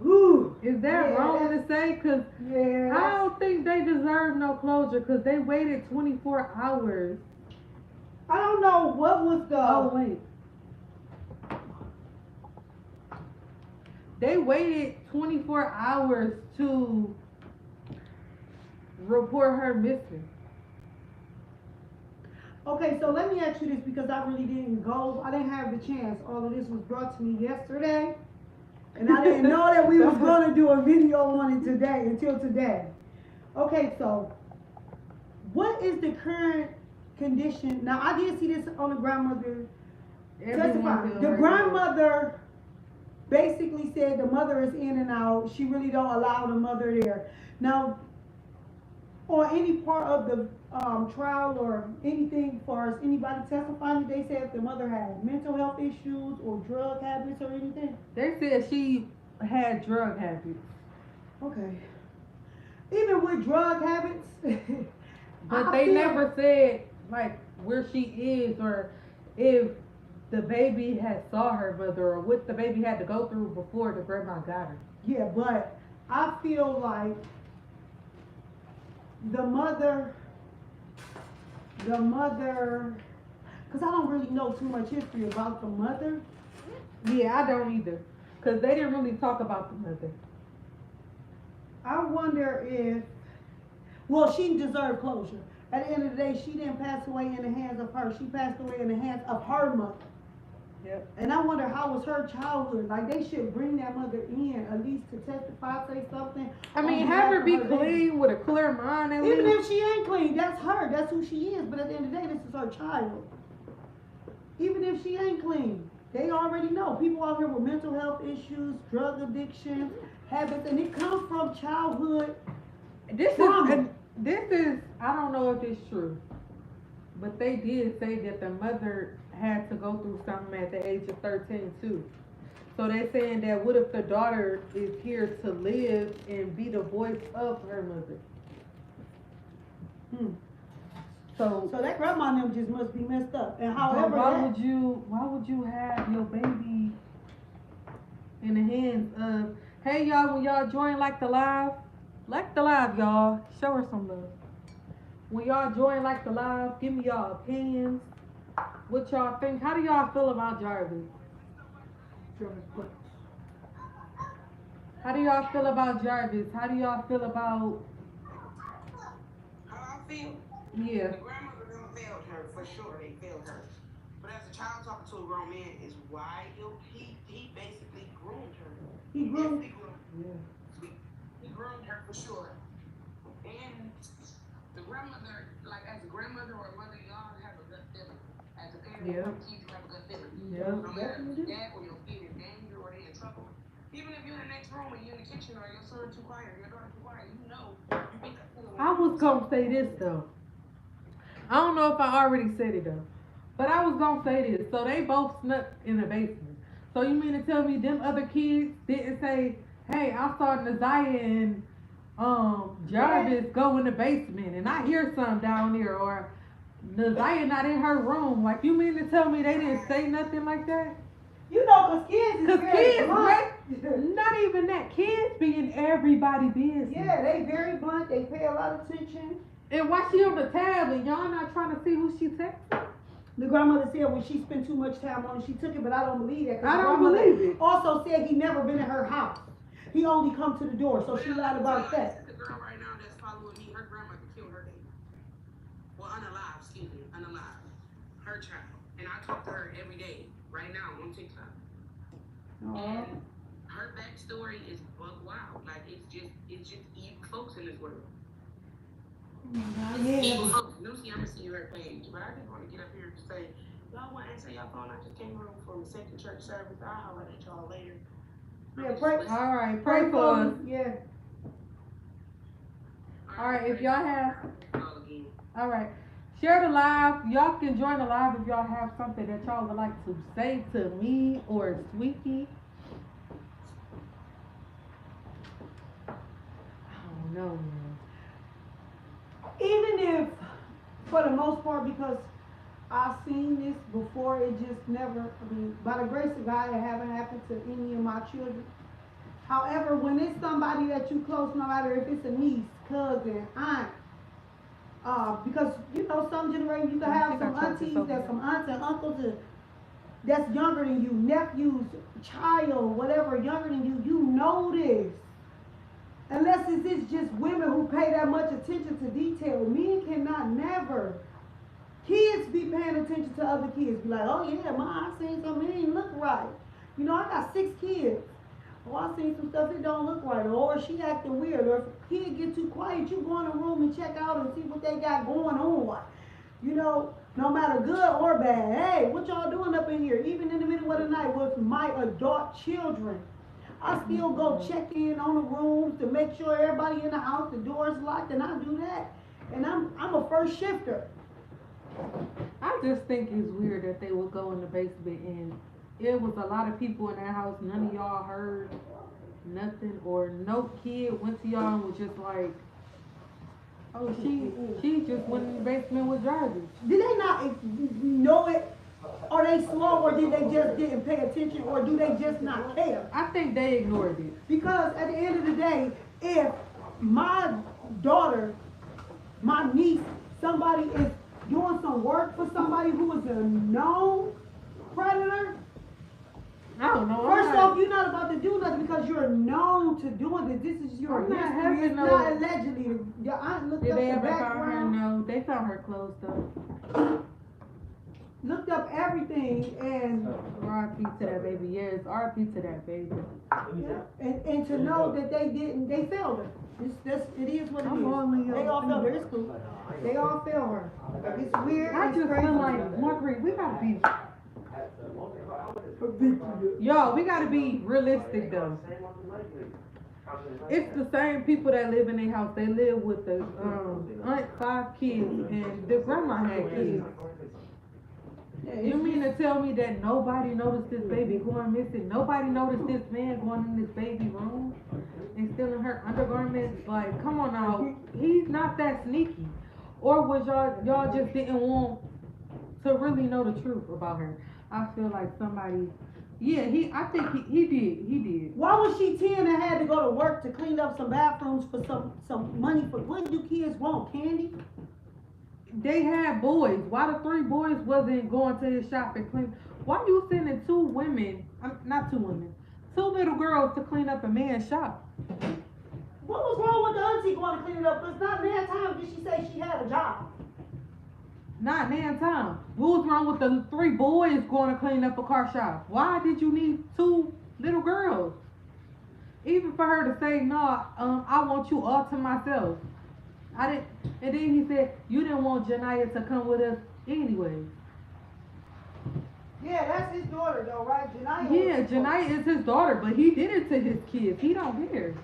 Speaker 1: Ooh,
Speaker 2: Is that
Speaker 1: yeah,
Speaker 2: wrong to say? Cause
Speaker 1: yeah.
Speaker 2: I don't think they deserve no closure. Cause they waited 24 hours.
Speaker 1: I don't know what was the.
Speaker 2: Oh wait. They waited 24 hours to report her missing.
Speaker 1: Okay, so let me ask you this because I really didn't go. I didn't have the chance. All of this was brought to me yesterday, and I didn't know that we was going to do a video on it today until today. Okay, so what is the current condition? Now I did see this on the grandmother testifying. The grandmother basically said the mother is in and out. She really don't allow the mother there. Now, on any part of the trial or anything for us, anybody testifying, they said if the mother had mental health issues or drug habits or anything.
Speaker 2: They said she had drug habits.
Speaker 1: Okay. Even with drug habits.
Speaker 2: But
Speaker 1: I
Speaker 2: they
Speaker 1: feel-
Speaker 2: never said like where she is or if the baby had saw her mother or what the baby had to go through before the grandma got her.
Speaker 1: Yeah, but I feel like the mother, because I don't really know too much history about the mother.
Speaker 2: Yeah, I don't either. Cause they didn't really talk about the mother.
Speaker 1: I wonder if, well, she deserved closure. At the end of the day, she didn't pass away in the hands of her. She passed away in the hands of her mother.
Speaker 2: Yep.
Speaker 1: And I wonder how was her childhood. Like they should bring that mother in at least to testify, say something.
Speaker 2: I mean,
Speaker 1: on
Speaker 2: have
Speaker 1: behalf
Speaker 2: her
Speaker 1: of
Speaker 2: be
Speaker 1: baby.
Speaker 2: clean with a clear mind at
Speaker 1: Even
Speaker 2: least.
Speaker 1: if she ain't clean, that's her. That's who she is. But at the end of the day, this is her child. Even if she ain't clean, they already know. People out here with mental health issues, drug addiction, habits, and it comes from childhood.
Speaker 2: This
Speaker 1: Trauma.
Speaker 2: is I don't know if it's true, but they did say that the mother had to go through something at the age of 13 too. So they're saying that what if the daughter is here to live and be the voice of her mother? So
Speaker 1: So that grandma and them just must be messed up. And
Speaker 2: but
Speaker 1: however
Speaker 2: why
Speaker 1: that,
Speaker 2: would you have your baby in the hands of, hey y'all, when y'all join like the live y'all, show her some love. When y'all join like the live, give me y'all opinions. What y'all think? How do y'all feel about Jarvis? How do y'all feel about Jarvis? How do y'all feel about
Speaker 3: feel?
Speaker 2: Yeah.
Speaker 3: The grandmother them failed her, for sure, they failed her. But as a child talking to a grown man is why he basically groomed her.
Speaker 1: He grew.
Speaker 3: Definitely groomed her. He groomed her for sure. And the grandmother, like as a grandmother or a mother, y'all have a gut feeling. As a parent,
Speaker 2: Yeah.
Speaker 3: kids have a gut feeling.
Speaker 2: Yeah.
Speaker 3: No matter if your dad or your kid in danger or they in trouble, even if you're in the next room and you're in the kitchen or your son too quiet or your daughter too quiet, you know you get that feeling.
Speaker 2: I was gonna say this though. I don't know if I already said it though, but I was gonna say this. So they both snuck in the basement. So you mean to tell me them other kids didn't say, "Hey, I saw Naziah and Jarvis go in the basement, and I hear some down there," or Naziah not in her room? Like you mean to tell me they didn't say nothing like that?
Speaker 1: You know, cause kids is
Speaker 2: Cause
Speaker 1: very
Speaker 2: kids,
Speaker 1: blunt.
Speaker 2: not even that. Kids be in everybody business.
Speaker 1: Yeah, they very blunt. They pay a lot of attention.
Speaker 2: And why she on the tablet? Y'all not trying to see who she texting?
Speaker 1: The grandmother said when she spent too much time on it, she took it, but I don't believe that. 'Cause
Speaker 2: I
Speaker 1: the
Speaker 2: don't
Speaker 1: grandmother
Speaker 2: believe it.
Speaker 1: Also said he never been in her house. He only come to the door, so she lied about that.
Speaker 3: The girl right now that's following me, her grandmother killed her baby. Well, unalive, excuse me, unalive. Her child. And I talk to her every day, right now, on TikTok. And her backstory is bug wild. Like it's just evil folks in this world.
Speaker 1: Yeah.
Speaker 3: Evil folks. Lucy, I'm gonna see her page, but I just want to get up here and say, y'all want to answer y'all phone? I just came home from the second church service. I'll holler at y'all later.
Speaker 1: Yeah, pray.
Speaker 2: All right, pray for us.
Speaker 1: Yeah.
Speaker 2: All right, if y'all have,
Speaker 3: Call again.
Speaker 2: all right, share the live. Y'all can join the live if y'all have something that y'all would like to say to me or Sweetie. I don't know, man.
Speaker 1: Even if, for the most part, because I've seen this before, it just never, I mean, by the grace of God, it haven't happened to any of my children. However, when it's somebody that you close, no matter if it's a niece, cousin, aunt, because, you know, some generation, you can have some aunties, there's some aunts and uncles that's younger than you, nephews, child, whatever, younger than you, you know this. Unless it's just women who pay that much attention to detail. Men cannot never. Kids be paying attention to other kids. Be like, oh yeah, ma, I seen something, it ain't look right. You know, I got 6 kids. Oh, I seen some stuff, it don't look right. Or she acting weird. Or if a kid get too quiet, you go in the room and check out and see what they got going on. You know, no matter good or bad. Hey, what y'all doing up in here? Even in the middle of the night with my adult children. I still go check in on the rooms to make sure everybody in the house, the door's locked, and I do that. And I'm a first shifter.
Speaker 2: I just think it's weird that they would go in the basement and it was a lot of people in that house. None of y'all heard nothing, or no kid went to y'all and was just like, oh, she just went in the basement with Jarvis.
Speaker 1: Did they not know it? Are they slow, or did they just didn't pay attention, or do they just not care?
Speaker 2: I think they ignored it.
Speaker 1: Because at the end of the day, if my daughter, my niece, somebody is doing some work for somebody who is a known predator,
Speaker 2: I don't know.
Speaker 1: first off, you're not about to do nothing because you're known to doing this. This is your
Speaker 2: I'm not
Speaker 1: history.
Speaker 2: having
Speaker 1: It's
Speaker 2: no-
Speaker 1: not allegedly. Your aunt looked
Speaker 2: Did
Speaker 1: up
Speaker 2: they
Speaker 1: the
Speaker 2: ever find her?
Speaker 1: background,
Speaker 2: No, they found her clothes though.
Speaker 1: looked up everything, and
Speaker 2: R.I.P. to that baby. Yes, R.I.P. to that baby.
Speaker 1: and to know that they failed her. It is what it is.
Speaker 2: I'm only
Speaker 1: They all failed her. It's cool. They all failed her. It's weird.
Speaker 2: I
Speaker 1: it's
Speaker 2: just
Speaker 1: crazy.
Speaker 2: feel like, Marguerite, we gotta be, y'all, we gotta be realistic though. It's the same people that live in their house. They live with the aunt, 5 kids, and the grandma had kids. You mean to tell me that nobody noticed this baby going missing? Nobody noticed this man going in this baby room and stealing her undergarments? Like, come on now, he's not that sneaky. Or was y'all just didn't want to really know the truth about her? I feel like somebody, yeah, I think he did.
Speaker 1: Why was she 10 and had to go to work to clean up some bathrooms for some money? For what do kids want? Candy?
Speaker 2: They had boys. Why the 3 boys wasn't going to his shop and clean? Why you sending 2 women, not 2 women, 2 little girls to clean up a man's shop?
Speaker 1: What was wrong with the she going to clean it up? Because not many times did she say she had a job.
Speaker 2: Not nan time. What was wrong with the 3 boys going to clean up a car shop? Why did you need 2 little girls? Even for her to say, no, I want you all to myself. I didn't. And then he said, you didn't want Janiyah to come with us anyway.
Speaker 1: Yeah, that's his daughter though, right? Janiyah.
Speaker 2: Yeah, Janiyah is his daughter, but he did it to his kids. He don't care.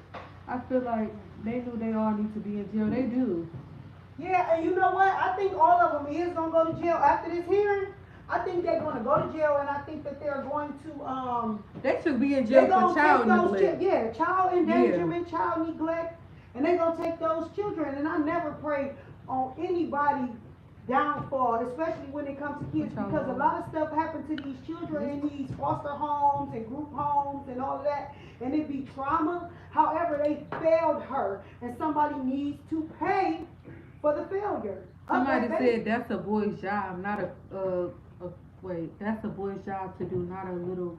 Speaker 2: I feel like they knew they all need to be in jail. They do.
Speaker 1: Yeah, and you know what? I think all of them is gonna go to jail after this hearing. I think they're gonna go to jail, and I think that they're going to
Speaker 2: They should be in jail
Speaker 1: they gonna
Speaker 2: for child
Speaker 1: take those
Speaker 2: neglect.
Speaker 1: yeah, child endangerment, child neglect, and they gonna take those children. And I never pray on anybody downfall, especially when it comes to kids, because a lot of stuff happens to these children in these foster homes and group homes and all of that, and it be trauma. However, they failed her, and somebody needs to pay for the failure.
Speaker 2: Somebody said that's a boy's job, not wait, that's a boy's job to do, not a little.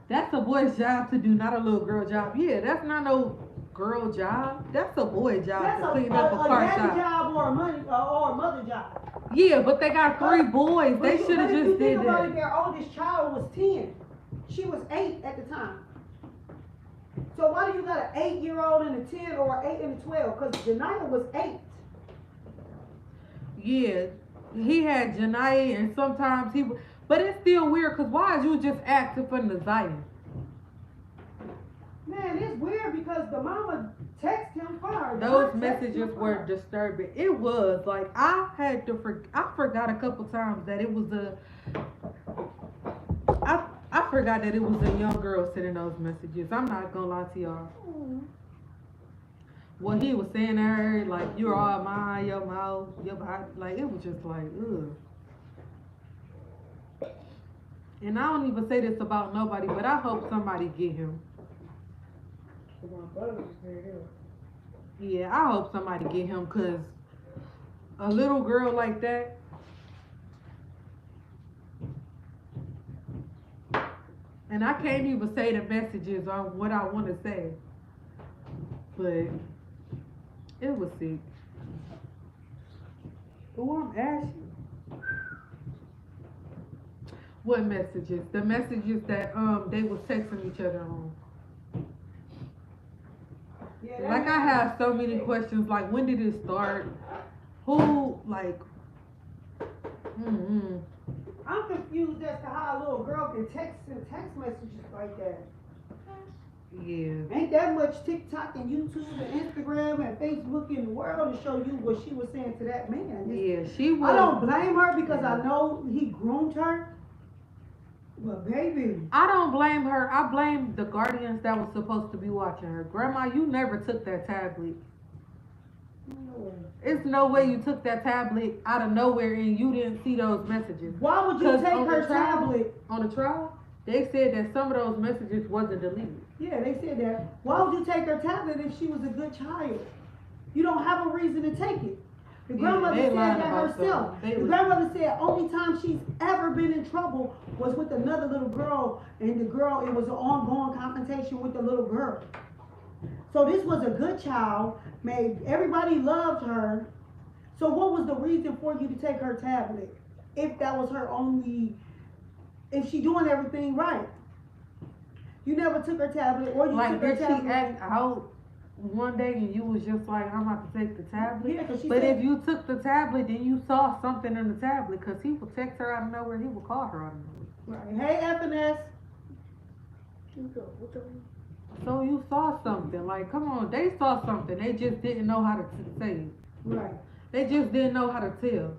Speaker 2: That's a boy's job to do, not a little girl job. Yeah, that's not no girl job. That's a boy job
Speaker 1: That's
Speaker 2: to clean up a car
Speaker 1: daddy
Speaker 2: shop.
Speaker 1: job or a mother job.
Speaker 2: Yeah, but they got 3 boys. They should have
Speaker 1: But if
Speaker 2: just
Speaker 1: you think
Speaker 2: did
Speaker 1: about it,
Speaker 2: that.
Speaker 1: their oldest child was 10. She was 8 at the time. So why do you got an 8-year-old and a 10 or an 8 and a 12? Because Janiyah was 8.
Speaker 2: Yeah, he had Janiyah, and sometimes he would. But it's still weird, because why is you just asking for Naziah?
Speaker 1: Man, it's weird because the mama texted him for her.
Speaker 2: Those
Speaker 1: Not text
Speaker 2: messages
Speaker 1: him for
Speaker 2: were
Speaker 1: her.
Speaker 2: disturbing. It was like I had to I forgot a couple times that it was I forgot that it was a young girl sending those messages. I'm not gonna lie to y'all. What he was saying to her, like, you're all mine, your mouth, your body, like, it was just like, ugh. And I don't even say this about nobody, but I hope somebody get him. Yeah, I hope somebody get him, because a little girl like that, and I can't even say the messages on what I want to say, but it was sick. Oh, I'm asking. What messages? The messages that they was texting each other on.
Speaker 1: Yeah, that
Speaker 2: Like, I
Speaker 1: man-
Speaker 2: have so many questions, like, when did it start? Who, like,
Speaker 1: I'm confused as to how a little girl can text messages like that.
Speaker 2: yeah.
Speaker 1: Ain't that much TikTok and YouTube and Instagram and Facebook in the world to show you what she was saying to that man.
Speaker 2: Yeah, she was.
Speaker 1: I don't blame her because I know he groomed her. But baby,
Speaker 2: I don't blame her. I blame the guardians that was supposed to be watching her. Grandma, you never took that tablet. It's no way you took that tablet out of nowhere and you didn't see those messages.
Speaker 1: why would you
Speaker 2: 'Cause
Speaker 1: take
Speaker 2: on
Speaker 1: her
Speaker 2: the trial-
Speaker 1: tablet?
Speaker 2: On the trial, they said that some of those messages wasn't deleted.
Speaker 1: Yeah, they said that. Why would you take her tablet if she was a good child? You don't have a reason to take it. The
Speaker 2: Yeah,
Speaker 1: grandmother
Speaker 2: they
Speaker 1: said
Speaker 2: lied
Speaker 1: that
Speaker 2: about
Speaker 1: herself.
Speaker 2: something. They
Speaker 1: The
Speaker 2: was-
Speaker 1: grandmother said only time she's ever been in trouble was with another little girl, and the girl, it was an ongoing confrontation with the little girl. So this was a good child, everybody loved her. So what was the reason for you to take her tablet? If that was her only, if she doing everything right. You never took her tablet, or you
Speaker 2: Like,
Speaker 1: took her
Speaker 2: did she
Speaker 1: tablet.
Speaker 2: act out one day and you was just like, I'm about to take the tablet?
Speaker 1: Yeah, 'cause she
Speaker 2: But
Speaker 1: said-
Speaker 2: if you took the tablet, then you saw something in the tablet, because he would text her out of nowhere, he would call her out of nowhere.
Speaker 1: Right. Hey, FNS.
Speaker 2: So you saw something. Like, come on, they saw something. They just didn't know how to say it.
Speaker 1: Right.
Speaker 2: They just didn't know how to tell.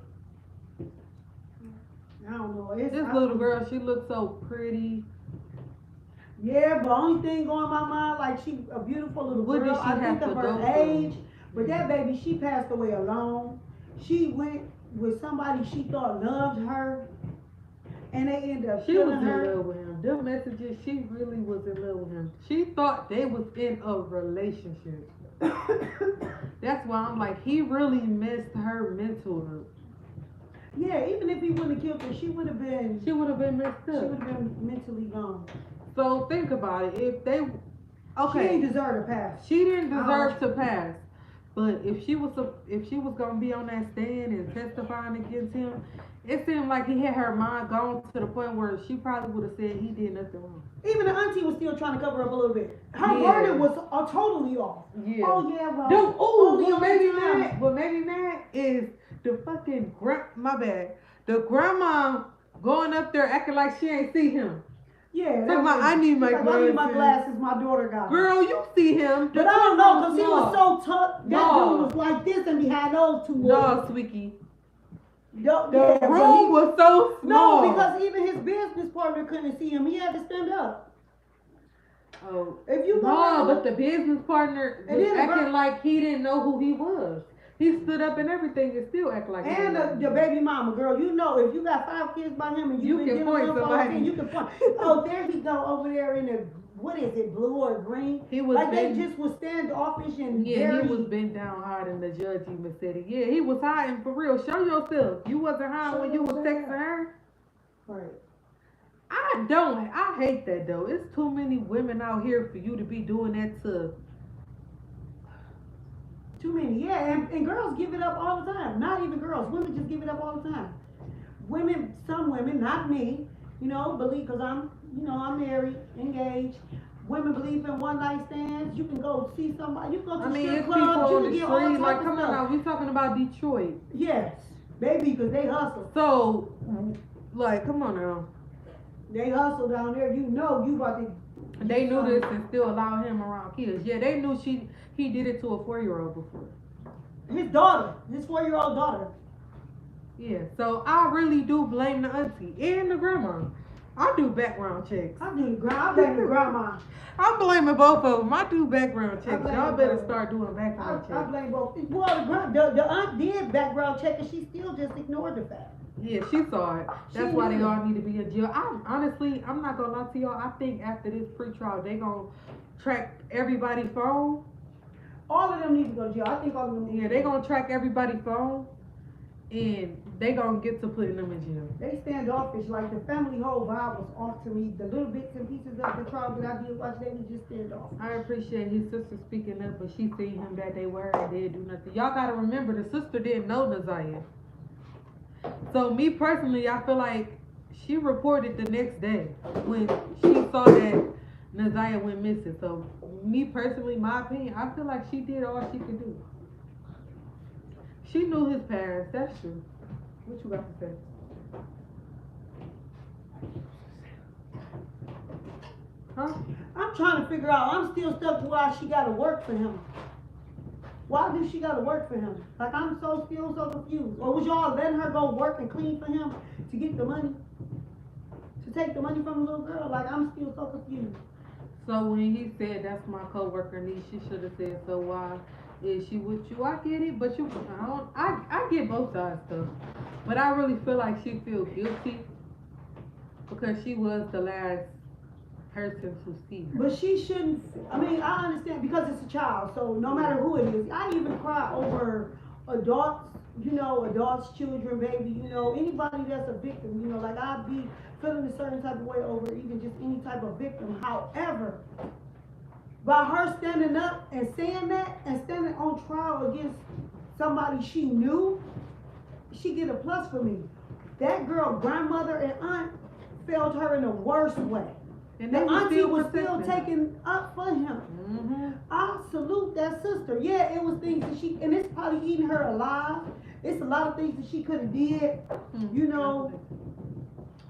Speaker 1: I don't know.
Speaker 2: This little girl, she looked so pretty.
Speaker 1: Yeah, but only thing going in my mind, like she a beautiful little
Speaker 2: What
Speaker 1: girl.
Speaker 2: did she
Speaker 1: I
Speaker 2: have
Speaker 1: think of
Speaker 2: to
Speaker 1: her
Speaker 2: go through?
Speaker 1: age, but that baby, she passed away alone. She went with somebody she thought loved her, and they ended up
Speaker 2: She was
Speaker 1: killing
Speaker 2: in
Speaker 1: her.
Speaker 2: love with him. Them messages, she really was in love with him. She thought they was in a relationship. That's why I'm like, he really messed her mental up.
Speaker 1: Yeah, even if he wouldn't have killed her, she would have been.
Speaker 2: She would have been messed
Speaker 1: She
Speaker 2: up.
Speaker 1: would have been mentally gone.
Speaker 2: So think about it. If they, Okay.
Speaker 1: ain't deserve to pass.
Speaker 2: She didn't
Speaker 1: I
Speaker 2: deserve to pass. But if she was gonna be on that stand and testifying against him, it seemed like he had her mind gone to the point where she probably would have said he did nothing wrong.
Speaker 1: Even the auntie was still trying to cover up a little bit. Her
Speaker 2: Yeah.
Speaker 1: wording was totally off.
Speaker 2: Yeah.
Speaker 1: Oh yeah, well.
Speaker 2: Dude,
Speaker 1: only
Speaker 2: what
Speaker 1: on
Speaker 2: made me
Speaker 1: time.
Speaker 2: mad? What made me mad is the fucking my bad. The grandma going up there acting like she ain't see him.
Speaker 1: Yeah.
Speaker 2: Talking about, I need my
Speaker 1: I need my
Speaker 2: glasses.
Speaker 1: glasses. My daughter got them.
Speaker 2: Girl, you see him.
Speaker 1: But I don't know, because he was so tough. That
Speaker 2: No.
Speaker 1: dude was like this and behind those two.
Speaker 2: No, Sweekie.
Speaker 1: The
Speaker 2: The room was so small.
Speaker 1: No, because even his business partner couldn't see him. He had to stand up.
Speaker 2: Oh.
Speaker 1: If you go
Speaker 2: No,
Speaker 1: around-
Speaker 2: but the business partner
Speaker 1: And
Speaker 2: was
Speaker 1: then the
Speaker 2: acting
Speaker 1: girl-
Speaker 2: like he didn't know who he was. He stood up and everything and still act like he
Speaker 1: And
Speaker 2: didn't
Speaker 1: the
Speaker 2: know.
Speaker 1: baby mama, girl, you know, if you got 5 kids by him and
Speaker 2: You
Speaker 1: you've
Speaker 2: can
Speaker 1: been
Speaker 2: point
Speaker 1: dealing with him for
Speaker 2: somebody.
Speaker 1: 10, you can point. Oh, there he go over there in the, what is it, blue or green?
Speaker 2: He was
Speaker 1: Like they
Speaker 2: bent,
Speaker 1: just was standoffish and
Speaker 2: yeah,
Speaker 1: very.
Speaker 2: he was bent down hard and the judge even said it. Yeah, he was hiding for real. Show yourself. You wasn't hiding
Speaker 1: Show
Speaker 2: when you was
Speaker 1: yourself.
Speaker 2: texting her.
Speaker 1: Right.
Speaker 2: I hate that though. It's too many women out here for you to be doing that to.
Speaker 1: Too many, yeah, and girls give it up all the time. Not even girls, women just give it up all the time. Women, some women, not me, believe, because I'm married, engaged. Women believe in one night stands. You can go see somebody, you can go to
Speaker 2: I mean,
Speaker 1: strip
Speaker 2: it's people
Speaker 1: clubs, you
Speaker 2: on
Speaker 1: can
Speaker 2: the
Speaker 1: get all
Speaker 2: street. Like,
Speaker 1: types
Speaker 2: come
Speaker 1: of
Speaker 2: on
Speaker 1: stuff.
Speaker 2: now, we talking about Detroit.
Speaker 1: Yes, baby, because they hustle.
Speaker 2: So, like, come on now.
Speaker 1: They hustle down there, you about to.
Speaker 2: They knew this and still allow him around kids. Yeah, they knew he did it to a 4-year-old before.
Speaker 1: His daughter, his 4-year-old daughter.
Speaker 2: Yeah, so I really do blame the auntie and the grandma. I do background checks.
Speaker 1: I blame the grandma.
Speaker 2: I'm blaming both of them. I do background checks.
Speaker 1: blame
Speaker 2: Y'all
Speaker 1: the
Speaker 2: better
Speaker 1: grandma.
Speaker 2: start doing background
Speaker 1: I
Speaker 2: checks.
Speaker 1: blame both. Well, the aunt did background check and she still just ignored the fact.
Speaker 2: Yeah, she saw it. That's
Speaker 1: She
Speaker 2: why they
Speaker 1: knew.
Speaker 2: all need to be in jail. I'm not gonna lie to y'all. I think after this pretrial, they gonna track everybody's phone.
Speaker 1: All of them need to go to jail. I think all of them need
Speaker 2: Yeah,
Speaker 1: to
Speaker 2: they
Speaker 1: go.
Speaker 2: gonna track everybody's phone, and they gonna get to putting them in jail.
Speaker 1: They standoffish. Like the family whole vibe was off to me. The little bits and pieces of the trial that I did watch, they was just standoffish.
Speaker 2: I appreciate his sister speaking up, but she seen him that day with her and didn't do nothing. Y'all gotta remember, the sister didn't know Naziah. So me personally, I feel like she reported the next day when she saw that Naziah went missing. So me personally, my opinion, I feel like she did all she could do. She knew his past, that's true. What you got to say? Huh?
Speaker 1: I'm trying to figure out. I'm still stuck to why she got to work for him. Why do she got to work for him? Like I'm still so confused. Or was y'all letting her go work and clean for him to get the money? To take the money from the little girl? Like I'm still so confused.
Speaker 2: So when he said that's my coworker niece, she should have said, so why is she with you? I get it, but I get both sides though. But I really feel like she feel guilty because she was the last person to see her.
Speaker 1: But she shouldn't. I mean, I understand because it's a child. So no matter who it is, I even cry over adults. Adults, children, baby. Anybody that's a victim. Like I'd be feeling a certain type of way over even just any type of victim. However, by her standing up and saying that and standing on trial against somebody she knew, she get a plus for me. That girl, grandmother and aunt, failed her in the worst way.
Speaker 2: And
Speaker 1: The
Speaker 2: they was
Speaker 1: auntie
Speaker 2: still
Speaker 1: was still
Speaker 2: protecting her.
Speaker 1: taking up for him.
Speaker 2: Mm-hmm.
Speaker 1: I salute that sister. Yeah, it was things that and it's probably eating her alive. It's a lot of things that she could have did.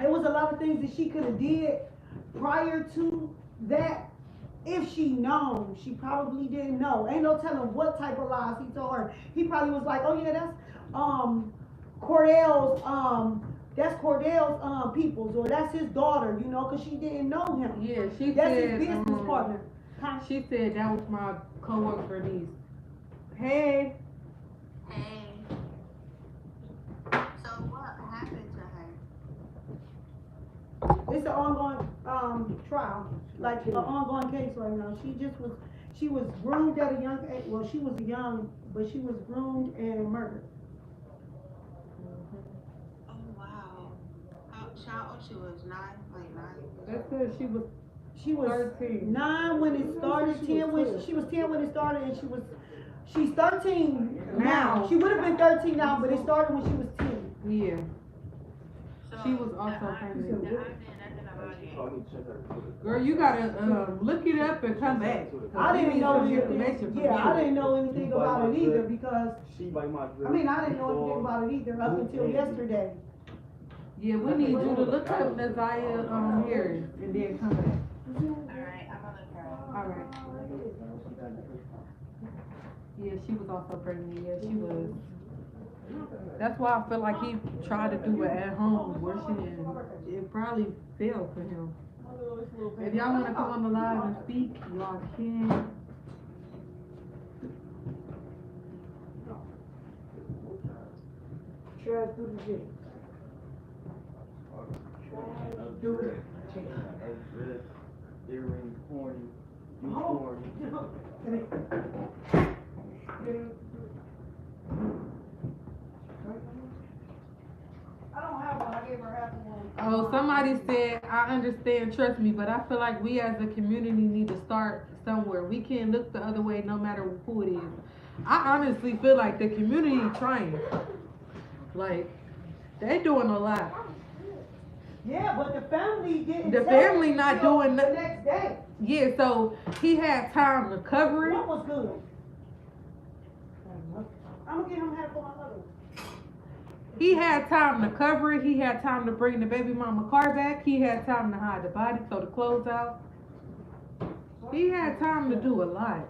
Speaker 1: It was a lot of things that she could have did prior to that. If she known, she probably didn't know. Ain't no telling what type of lies he told her. He probably was like, oh yeah, that's Cordell's peoples, or that's his daughter, because she didn't know him.
Speaker 2: Yeah, she
Speaker 1: That's
Speaker 2: said.
Speaker 1: his business partner.
Speaker 2: She said that was my coworker niece. Hey.
Speaker 4: Hey. So what happened to her?
Speaker 1: It's an ongoing trial, like an ongoing case right now. She was groomed at a young age. Well, she was young, but she was groomed and murdered.
Speaker 4: Oh wow. How old she was? 9? Like 9?
Speaker 2: That's good.
Speaker 1: She was
Speaker 2: 13.
Speaker 1: 9 when it started, 10 when she was 10 when it started, and she's 13 now. She would have been 13 now, but it started when she was 10.
Speaker 2: Yeah.
Speaker 4: So,
Speaker 2: She was also
Speaker 4: I
Speaker 2: pregnant.
Speaker 4: didn't know nothing about it.
Speaker 2: Girl, you gotta look it up and come back.
Speaker 1: I
Speaker 2: We
Speaker 1: didn't
Speaker 2: need
Speaker 1: know
Speaker 2: some
Speaker 1: anything.
Speaker 2: information from
Speaker 1: Yeah,
Speaker 2: you.
Speaker 1: I didn't know anything about it either because I didn't know anything
Speaker 5: about
Speaker 1: about it either up until yesterday.
Speaker 2: Yeah, we need you to look up Naziah Harris and then come back.
Speaker 4: Alright, I'm gonna look her up.
Speaker 2: Alright. Yeah, she was also pregnant. Yeah, she was. That's why I feel like he tried to do it at home abortion and it probably failed for him. If y'all wanna come on the live and speak, y'all can.
Speaker 5: Earring, corny, you corny.
Speaker 1: I don't have one. I gave her half of one.
Speaker 2: Oh, somebody said, I understand, trust me, but I feel like we as a community need to start somewhere. We can't look the other way no matter who it is. I honestly feel like the community trying. Like, they doing a lot.
Speaker 1: Yeah, but the family didn't.
Speaker 2: The
Speaker 1: tell
Speaker 2: family
Speaker 1: me
Speaker 2: not
Speaker 1: until
Speaker 2: doing
Speaker 1: the
Speaker 2: nothing.
Speaker 1: next day.
Speaker 2: Yeah, so he had time to cover it.
Speaker 1: What was good? I'm gonna give him half of my other.
Speaker 2: He had time to cover it. He had time to bring the baby mama car back. He had time to hide the body, throw the clothes out. He had time to do a lot.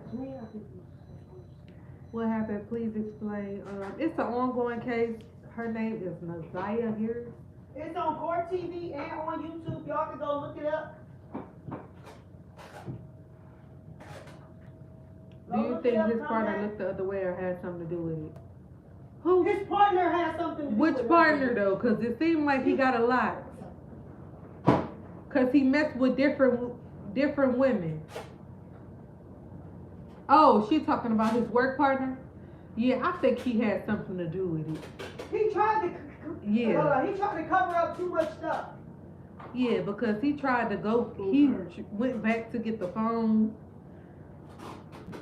Speaker 2: What happened? Please explain. It's an ongoing case. Her name is Naziah Harris.
Speaker 1: It's on Court TV and on YouTube. Y'all can go look it up.
Speaker 2: Do you think his partner looked the other way or had something to do with it? Who?
Speaker 1: His partner has something to do with
Speaker 2: Which
Speaker 1: it.
Speaker 2: partner though? Cause it seemed like he got a lot. Cause he messed with different women. Oh, she talking about his work partner? Yeah, I think he had something to do with it.
Speaker 1: He tried to.
Speaker 2: Yeah.
Speaker 1: He tried to cover up too much stuff.
Speaker 2: Yeah, because he tried to go. He went back to get the phone.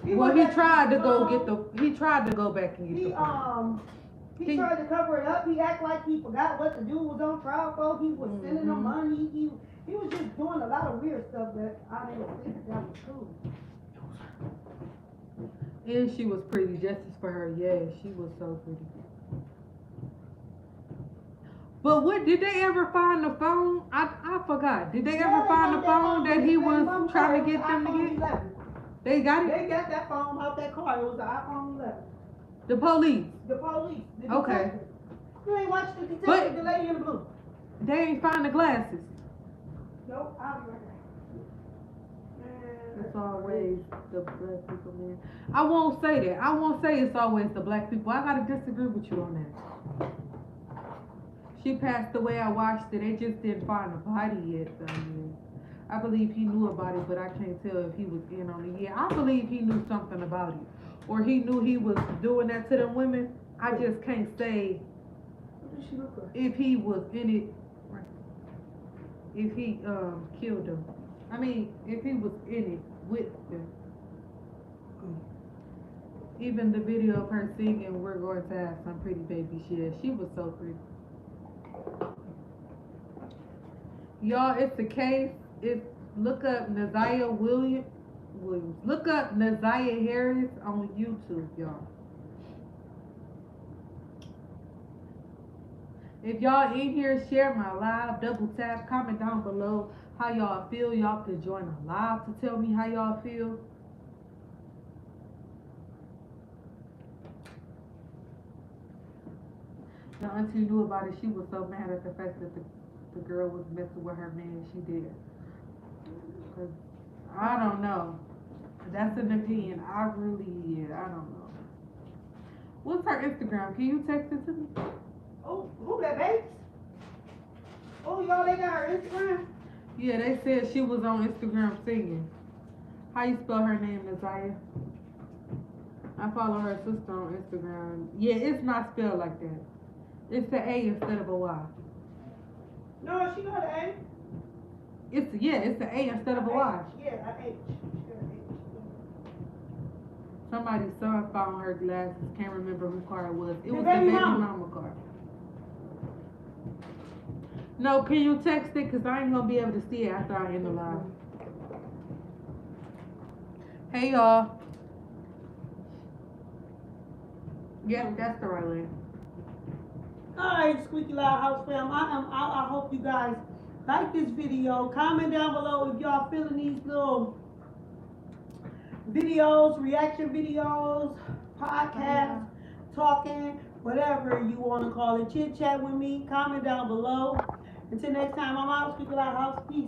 Speaker 2: Well, he tried to go get the. He tried to go back and get the phone.
Speaker 1: He tried to cover it up. He act like he forgot what the dude was on trial for. He was sending him money. He was just doing a lot of weird stuff that I didn't think that was true.
Speaker 2: And she was pretty. Justice for her. Yeah, she was so pretty. But what did they ever find the phone? I forgot. Did they ever find the phone that he was trying to get them to get?
Speaker 1: 11.
Speaker 2: They got it.
Speaker 1: They got that phone out that car. It was an iPhone 11.
Speaker 2: The police.
Speaker 1: The police. The
Speaker 2: Okay.
Speaker 1: detective. You ain't watched the detective,
Speaker 2: But-
Speaker 1: the lady in the blue.
Speaker 2: They ain't find the glasses.
Speaker 1: Nope, I'll be right back.
Speaker 2: It's always the black people, man. I won't say that. I won't say it's always the black people. I gotta disagree with you on that. She passed away. I watched it. They just didn't find a body yet. I believe he knew about it, but I can't tell if he was in on it. Yeah, I believe he knew something about it, or he knew he was doing that to them women. I just can't say
Speaker 1: What does she look like?
Speaker 2: if he was in it. If he killed them. I mean, if he was in it with them. Even the video of her singing, "We're going to have some pretty baby shit." She was so pretty. Y'all, it's the case. Look up Naziah Williams. Look up Naziah Harris on YouTube, y'all. If y'all in here, share my live, double tap, comment down below how y'all feel. Y'all could join a live to tell me how y'all feel. Now, auntie knew about it. She was so mad at the fact that the girl was messing with her man. She did. 'Cause I don't know. That's an opinion. I don't know. What's her Instagram? Can you text it to me?
Speaker 1: Oh, who that babes? Oh, y'all, they got her Instagram?
Speaker 2: Yeah, they said she was on Instagram singing. How you spell her name, Naziah? I follow her sister on Instagram. Yeah, it's not spelled like that. It's the A instead of a Y.
Speaker 1: No, she got an A.
Speaker 2: It's an A instead of a Y.
Speaker 1: Yeah, a H.
Speaker 2: Somebody's son found her glasses. Can't remember whose car it was. It
Speaker 1: The
Speaker 2: was the
Speaker 1: baby
Speaker 2: baby
Speaker 1: mama.
Speaker 2: mama car. No, can you text it? Cause I ain't gonna be able to see it after I end the live. Hey y'all. Yeah, that's the right way.
Speaker 1: Alright, Squeaky Loud House fam. I hope you guys like this video. Comment down below if y'all feeling these little videos, reaction videos, podcasts, talking, whatever you want to call it. Chit chat with me. Comment down below. Until next time, I'm out. Squeaky Loud House. Peace.